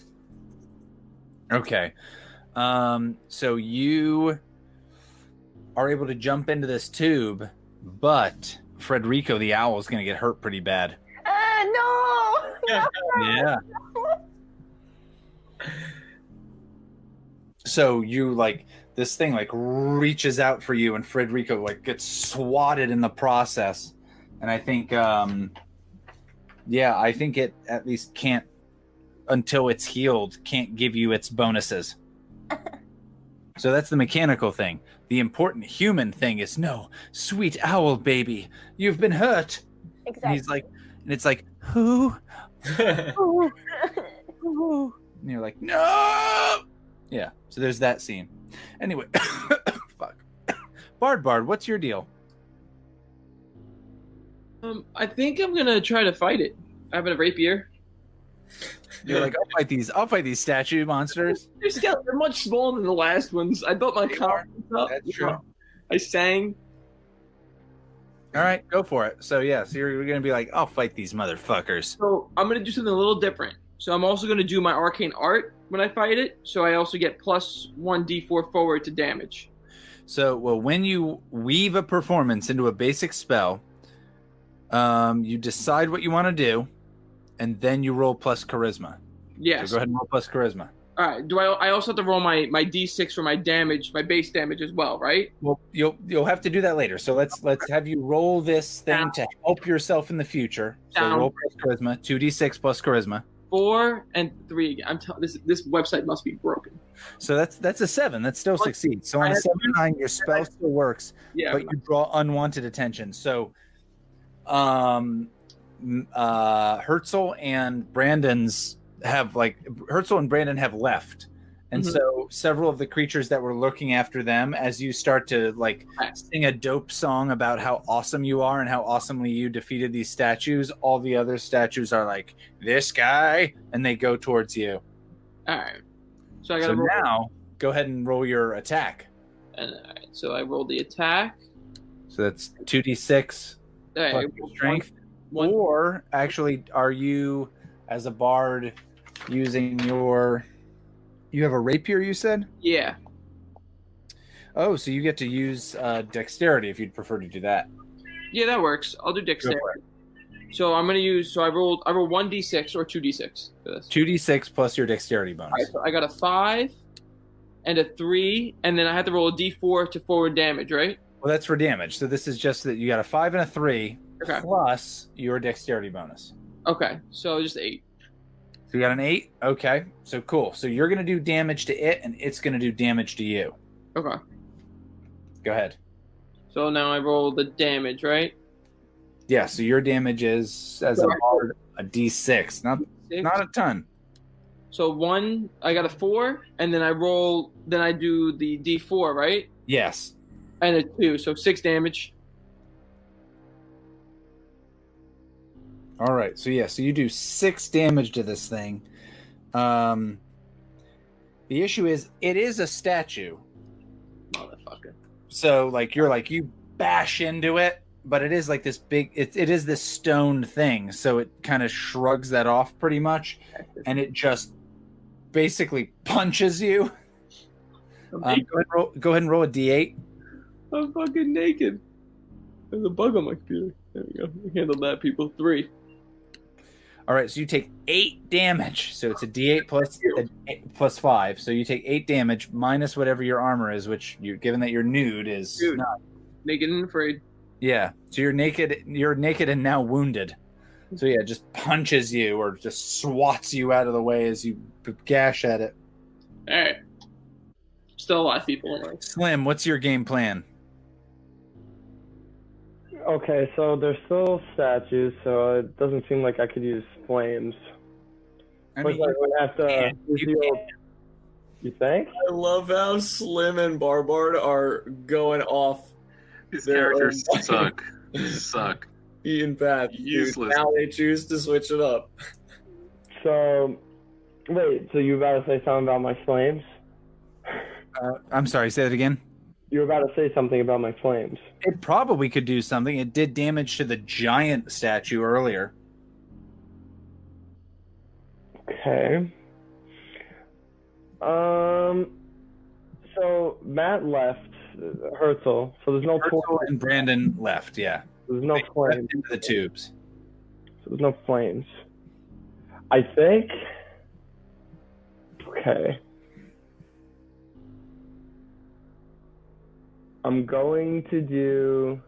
Okay. So you are able to jump into this tube, but Federico the owl is going to get hurt pretty bad. No! Yeah. So you like this thing like reaches out for you, and Federico like gets swatted in the process. And I think, I think it at least can't until it's healed can't give you its bonuses. So that's the mechanical thing. The important human thing is, no, sweet owl baby, you've been hurt. Exactly. And he's like, and it's like, who? Who? Who? And you're like, no. Yeah. So there's that scene. Anyway, fuck. Bard, what's your deal? I think I'm gonna try to fight it. I have a rapier. You're like, I'll fight these statue monsters. They're much smaller than the last ones. I built my confidence up. That's true. I sang. All right, go for it. So yeah, so you're gonna be like, I'll fight these motherfuckers. So I'm gonna do something a little different. So I'm also gonna do my arcane art when I fight it. So I also get plus 1d4 forward to damage. So when you weave a performance into a basic spell, you decide what you want to do, and then you roll plus charisma. Yes. So go ahead and roll plus charisma. All right. Do I also have to roll my d6 for my damage, my base damage as well, right? Well, you'll have to do that later. So let's have you roll this thing to help yourself in the future. So roll plus charisma, 2d6 plus charisma. 4 and 3. This website must be broken. So that's a 7. That still succeeds. So on a 7-9, your spell still works, but you draw unwanted attention. So, Herzl and Brandon have left, and so several of the creatures that were looking after them, as you start to sing a dope song about how awesome you are and how awesomely you defeated these statues, all the other statues are like, this guy, and they go towards you. All right. So I gotta roll. Now go ahead and roll your attack. All right. So I roll the attack. So that's 2d6 plus your strength. One. Or actually, are you, as a bard, using you have a rapier, you said? Yeah. Oh, so you get to use dexterity if you'd prefer to do that. Yeah, that works. I'll do dexterity. So I'm gonna use. So I rolled 1d6 or 2d6 for this. 2d6 plus your dexterity bonus. All right, so I got a 5 and a 3, and then I had to roll a d4 to forward damage, right? Well, that's for damage. So this is just that you got a 5 and a 3 plus your dexterity bonus. Okay, so just 8. So you got an 8? Okay, so cool. So you're going to do damage to it, and it's going to do damage to you. Okay. Go ahead. So now I roll the damage, right? Yeah, so your damage is, as a bard, a d6. Not a ton. So 1, I got a 4, and then I do the d4, right? Yes. And a 2, so 6 damage. All right, so you do 6 damage to this thing. The issue is, it is a statue. Motherfucker. So, you bash into it, but it is like this big, it is this stone thing, so it kind of shrugs that off pretty much, and it just basically punches you. Go ahead and roll a d8. I'm fucking naked. There's a bug on my computer. There we go. We handled that, people. 3. All right, so you take 8 damage. So it's a d8 plus 5. So you take 8 damage minus whatever your armor is, which, given that you're nude, is not naked and afraid. Yeah, so you're naked. You're naked and now wounded. So yeah, just punches you or just swats you out of the way as you gash at it. All right. Still a lot of people. Slim, what's your game plan? Okay, so they're still statues, so it doesn't seem like I could use flames. I mean, I would have to use the old... You think? I love how Slim and Barbard are going off. These characters suck. Ian Path. Useless. Now they choose to switch it up. So, wait, so you about to say something about my flames? I'm sorry, say that again. You were about to say something about my flames. It probably could do something. It did damage to the giant statue earlier. Okay. So Matt left Herzl, so there's no Herzl and Brandon left, yeah. There's no flames. Into the tubes. So there's no flames. I think... Okay. I'm going to do...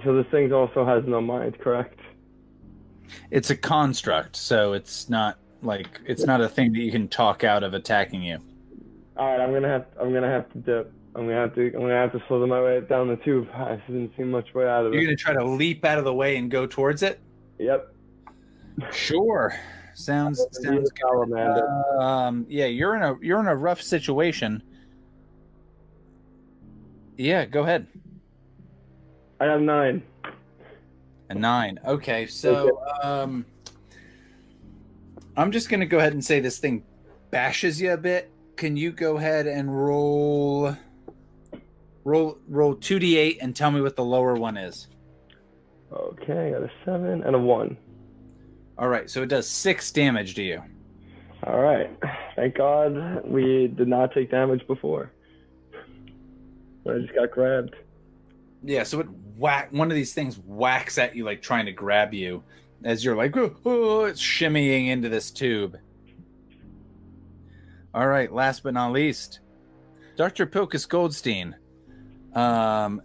So this thing also has no mind, correct? It's a construct, so it's not a thing that you can talk out of attacking you. All right, I'm gonna have to dip. I'm gonna have to slither my way down the tube. I didn't see much way out of it. You're gonna try to leap out of the way and go towards it? Yep. Sure. Sounds good. Salamander. Yeah, you're in a rough situation. Yeah, go ahead. I have 9. A 9. Okay, so I'm just gonna go ahead and say this thing bashes you a bit. Can you go ahead and roll 2d8 and tell me what the lower one is? Okay, I got a 7 and a 1. All right, so it does 6 damage to you. All right. Thank God we did not take damage before. I just got grabbed. Yeah, so one of these things whacks at you, like trying to grab you as you're like, oh, it's shimmying into this tube. All right, last but not least, Dr. Pilchas Goldstein.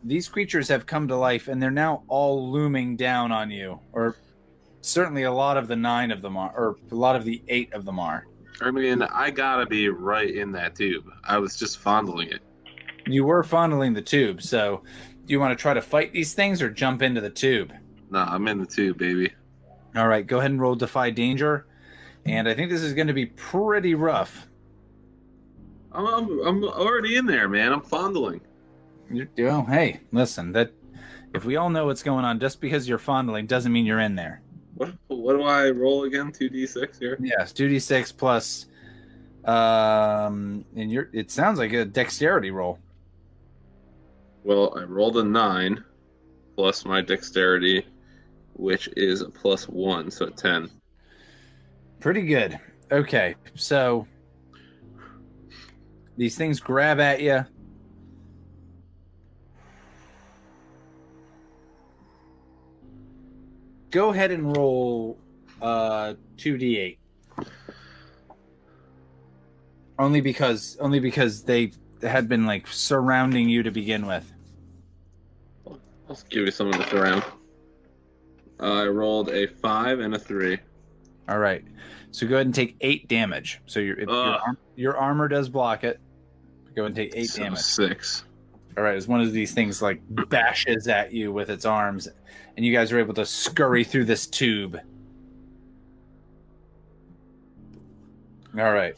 These creatures have come to life, and they're now all looming down on you, or certainly a lot of the 9 of them are, or a lot of the 8 of them are. I mean, I gotta be right in that tube. I was just fondling it. You were fondling the tube, so do you want to try to fight these things or jump into the tube? Nah, I'm in the tube, baby. All right, go ahead and roll Defy Danger, and I think this is going to be pretty rough. I'm already in there, man. I'm fondling. Well, hey, listen, that if we all know what's going on, just because you're fondling doesn't mean you're in there. What do I roll again? 2d6 here? Yes, 2d6 plus, and it sounds like a dexterity roll. Well, I rolled a 9 plus my dexterity, which is a +1, so 10. Pretty good. Okay, so these things grab at you. Go ahead and roll 2d8. Only because they had been like surrounding you to begin with. I'll give you some of this around. I rolled a 5 and a 3. All right, so go ahead and take 8 damage. So your armor does block it. Go and take 8 damage. 6. All right, as one of these things like bashes at you with its arms, and you guys are able to scurry through this tube. All right,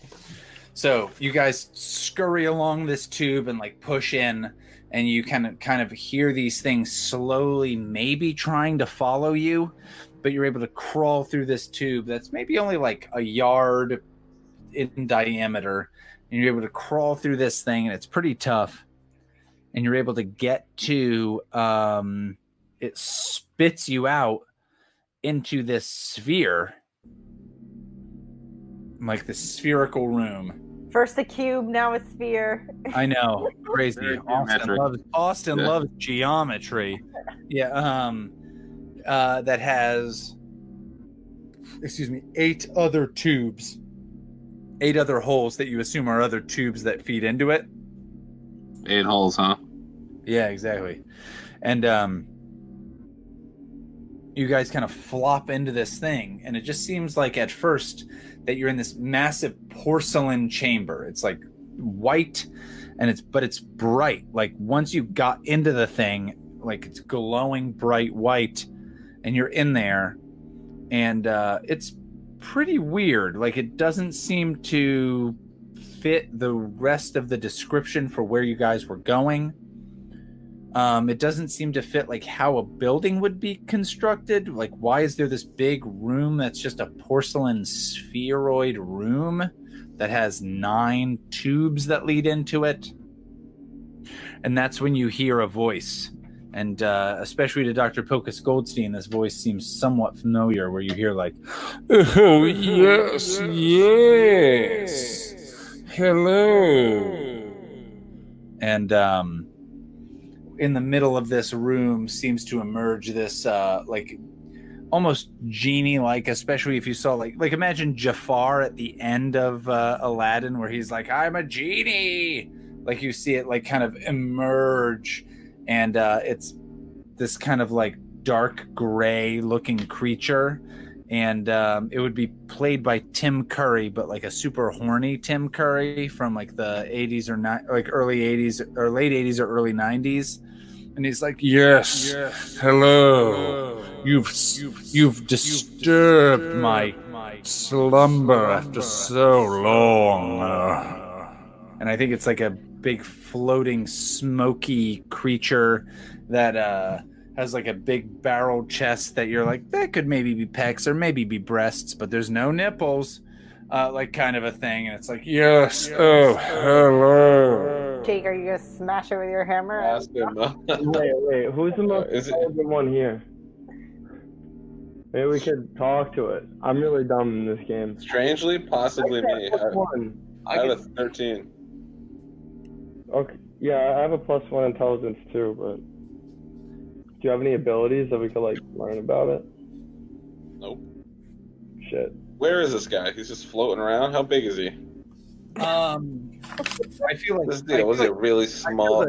so you guys scurry along this tube and like push in, and you kind of hear these things slowly, maybe trying to follow you, but you're able to crawl through this tube that's maybe only like a yard in diameter, and you're able to crawl through this thing, and it's pretty tough. And you're able to get to, it spits you out into this sphere, like the spherical room. First a cube, now a sphere. I know, crazy. Austin loves geometry. Yeah, that has, 8 other tubes, 8 other holes that you assume are other tubes that feed into it. 8 holes, huh? Yeah, exactly. And you guys kind of flop into this thing, and it just seems like at first that you're in this massive porcelain chamber. It's like white, but it's bright. Like once you got into the thing, like it's glowing bright white, and you're in there, and it's pretty weird. Like it doesn't seem to fit the rest of the description for where you guys were going. It doesn't seem to fit like how a building would be constructed. Like, why is there this big room that's just a porcelain spheroid room that has 9 tubes that lead into it? And that's when you hear a voice. And especially to Dr. Pilchas Goldstein, this voice seems somewhat familiar, where you hear like, "Oh, yes, yes. Hello." And in the middle of this room seems to emerge this like almost genie-like, especially if you saw like imagine Jafar at the end of Aladdin, where he's like, "I'm a genie." Like you see it like kind of emerge, and it's this kind of like dark gray looking creature, And it would be played by Tim Curry, but like a super horny Tim Curry from like the 80s or not, like early 80s or late 80s or early 90s. And he's like, yes, hello. You've disturbed my slumber after so long. And I think it's like a big floating smoky creature that has like a big barrel chest that you're like, that could maybe be pecs or maybe be breasts, but there's no nipples, like kind of a thing. And it's like, yes, oh, hello. Jake, are you gonna smash it with your hammer? Ask him. Wait, who's the most intelligent one here? Maybe we could talk to it. I'm really dumb in this game. Strangely, possibly me. I have a 13. Okay, yeah, I have a +1 intelligence too, but do you have any abilities that we could like learn about it? Nope. Shit. Where is this guy? He's just floating around. How big is he? I feel like This deal was it really small?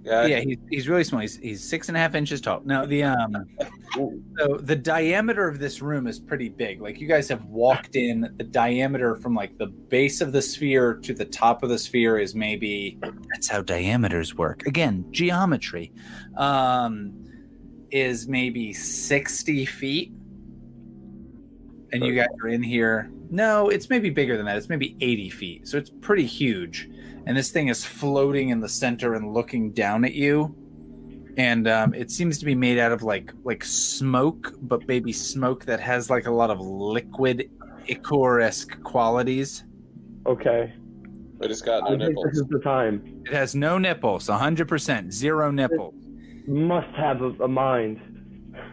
Yeah, he's really small. He's 6.5 inches tall. Now so the diameter of this room is pretty big. Like you guys have walked in, the diameter from like the base of the sphere to the top of the sphere is maybe, that's how diameters work. Again, geometry. Is maybe 60 feet. And you guys are in here. No, it's maybe bigger than that. It's maybe 80 feet. So it's pretty huge. And this thing is floating in the center and looking down at you. And it seems to be made out of like smoke, but maybe smoke that has like a lot of liquid ichor-esque qualities. Okay. But it's got no nipples. This is the time. It has no nipples, 100%, zero nipples. Must have a mind.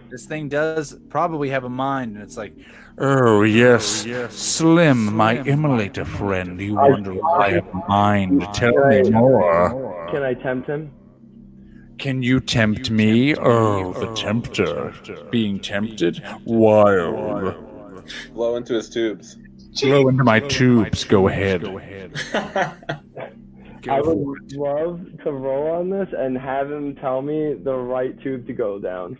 This thing does probably have a mind, and it's like, oh, yes, Slim, my Immolator friend, you wonder why I have a mind. Tell me more. Can I tempt him? Can you tempt me? Oh, the tempter. Being tempted? Wild. Blow into his tubes. Blow into my tubes, go ahead. I would love to roll on this and have him tell me the right tube to go down.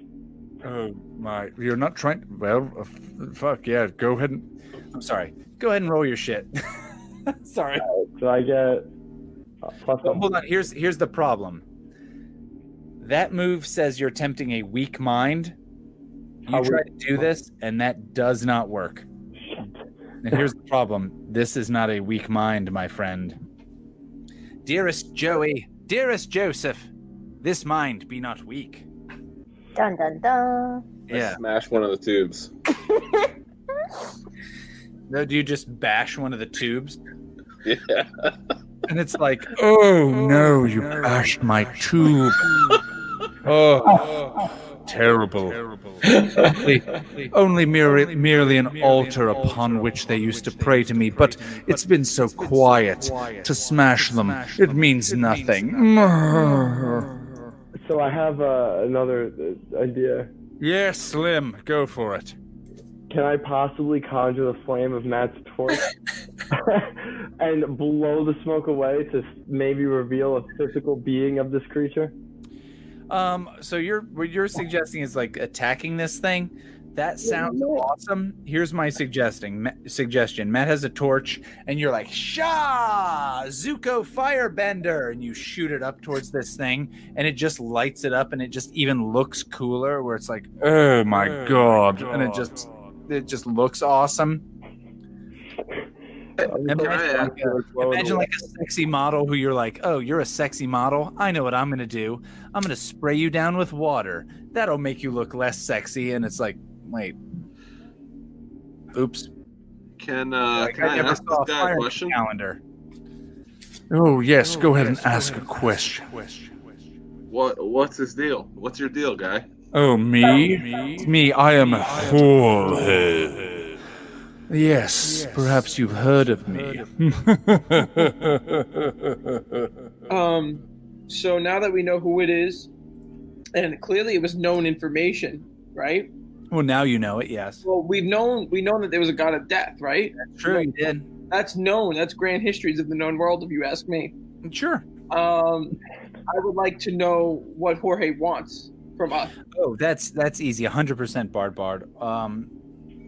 Oh my! You're not trying. Well, fuck yeah! Go ahead and. I'm sorry. Go ahead and roll your shit. Sorry. So I get. Hold on. Here's the problem. That move says you're tempting a weak mind. You try to do this, and that does not work. And here's the problem. This is not a weak mind, my friend. Dearest Joey, dearest Joseph, this mind be not weak. Dun dun dun. Yeah. Smash one of the tubes. No, do you just bash one of the tubes? Yeah. And it's like, oh no, you bashed my tube. Oh, terrible. Only merely an altar upon which they used to pray to me, but it's been so quiet. To smash them, it means nothing. So I have another idea. Yes, Slim, go for it. Can I possibly conjure the flame of Matt's torch and blow the smoke away to maybe reveal a physical being of this creature? So what you're suggesting is like attacking this thing. That sounds awesome. Here's my suggestion. Matt has a torch, and you're like, Shah! Zuko Firebender! And you shoot it up towards this thing, and it just lights it up, and it just even looks cooler, where it's like, oh my god. And it just looks awesome. Imagine like a sexy model who you're like, oh, you're a sexy model. I know what I'm going to do. I'm going to spray you down with water. That'll make you look less sexy. And it's like, wait. Oops. Can I ask this guy a question? Calendar. Oh, yes. Go ahead and ask a question. What's his deal? What's your deal, guy? Oh, me? Me, I am a whorehead. Yes, perhaps you've heard of me. So now that we know who it is, and clearly it was known information, right? Well, now you know it, yes. Well, we've known that there was a god of death, right? That's true, you did. That's known. That's grand histories of the known world, if you ask me. Sure. I would like to know what Jorge wants from us. Oh, that's easy. 100% Bard.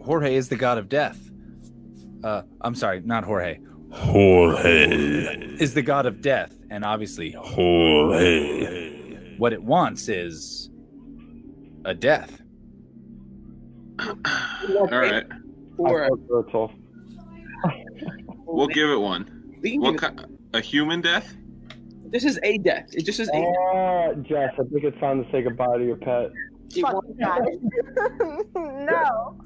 Jorge is the god of death. I'm sorry, not Jorge. Jorge is the god of death, and obviously Jorge, what it wants is a death. All right. We'll give it one. What kind? A human death? This is a death. It just is a. Jess, I think it's time to say goodbye to your pet. Fuck God. No.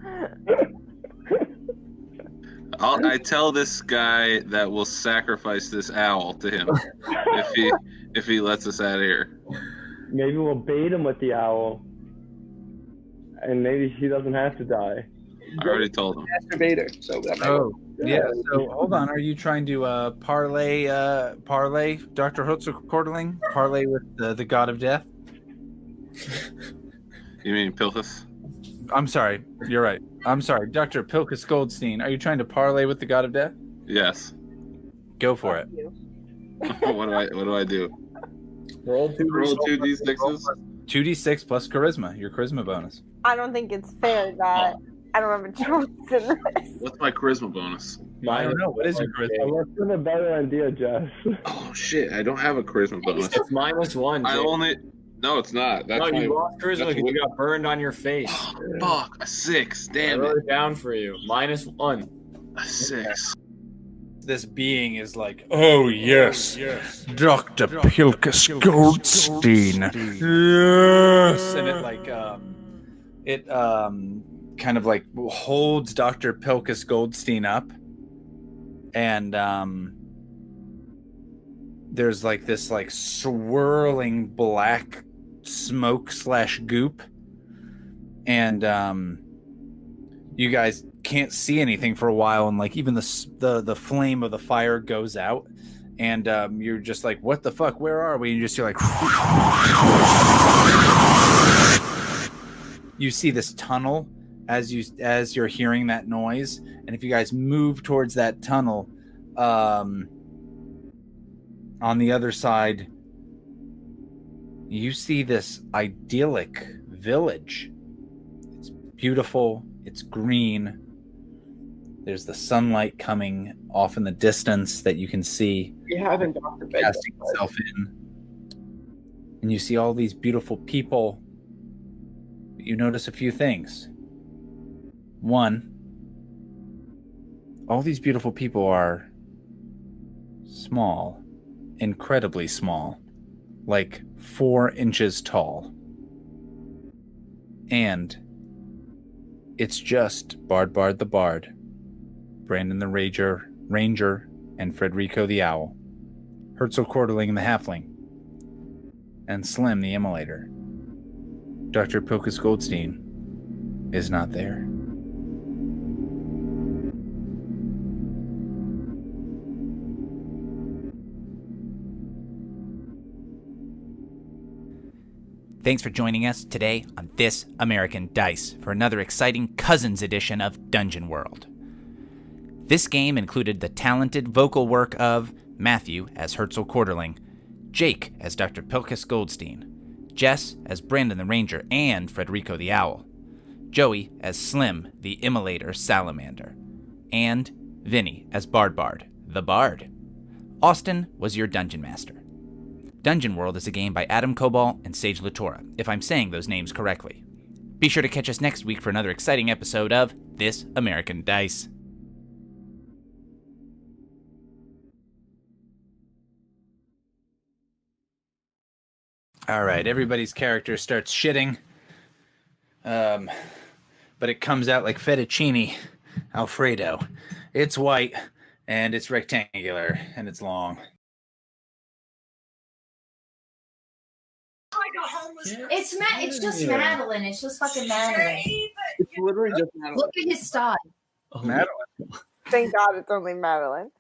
I tell this guy that we'll sacrifice this owl to him if he lets us out of here. Maybe we'll bait him with the owl, and maybe he doesn't have to die. I already told him. Masturbator. So that yeah. So hold on. Are you trying to parlay Dr. Herzl Quarterling? Parlay with the god of death? You mean Pilchas? I'm sorry. You're right. I'm sorry. Dr. Pilchas Goldstein. Are you trying to parlay with the god of death? Yes. Go for it. What do I do? Roll 2d6s. 2d6 plus charisma. Your charisma bonus. I don't think it's fair that I don't have a choice in this. What's my charisma bonus? I don't know. What is your charisma? Let's get a better idea, Jess. Oh shit! I don't have a charisma bonus. It's -1. I only. No, it's not. That's you lost charisma because you got burned on your face. Oh, fuck, a 6. Damn I wrote it down for you. -1. A 6. This being is like, oh yes, Dr. Pilchas Goldstein. Yes, and it kind of like holds Dr. Pilchas Goldstein up, and there's like this like swirling black smoke / goop, and you guys can't see anything for a while, and like even the flame of the fire goes out, and you're just like, what the fuck, where are we? And you just hear like you see this tunnel as you're hearing that noise, and if you guys move towards that tunnel, on the other side you see this idyllic village. It's beautiful, it's green. There's the sunlight coming off in the distance that you can see. You haven't gone to bed. Casting itself in. And you see all these beautiful people. You notice a few things. One, all these beautiful people are small, incredibly small, like 4 inches tall. And it's just Bard the Bard, Brandon the Ranger, and Federico the Owl, Herzl Quarterling the Halfling, and Slim the Immolator. Dr. Pilchas Goldstein is not there. Thanks for joining us today on This American Dice for another exciting Cousins edition of Dungeon World. This game included the talented vocal work of Matthew as Herzl Quarterling, Jake as Dr. Pilchas Goldstein, Jess as Brandon the Ranger and Federico the Owl, Joey as Slim the Immolator Salamander, and Vinnie as Bard the Bard. Austin was your Dungeon Master. Dungeon World is a game by Adam Koebel and Sage LaTorra, if I'm saying those names correctly. Be sure to catch us next week for another exciting episode of This American Dice. All right, everybody's character starts shitting, but it comes out like fettuccine Alfredo. It's white, and it's rectangular, and it's long. It's just Madeline. It's just fucking Madeline. It's literally just Madeline. Look at his style. Madeline. Thank God it's only Madeline.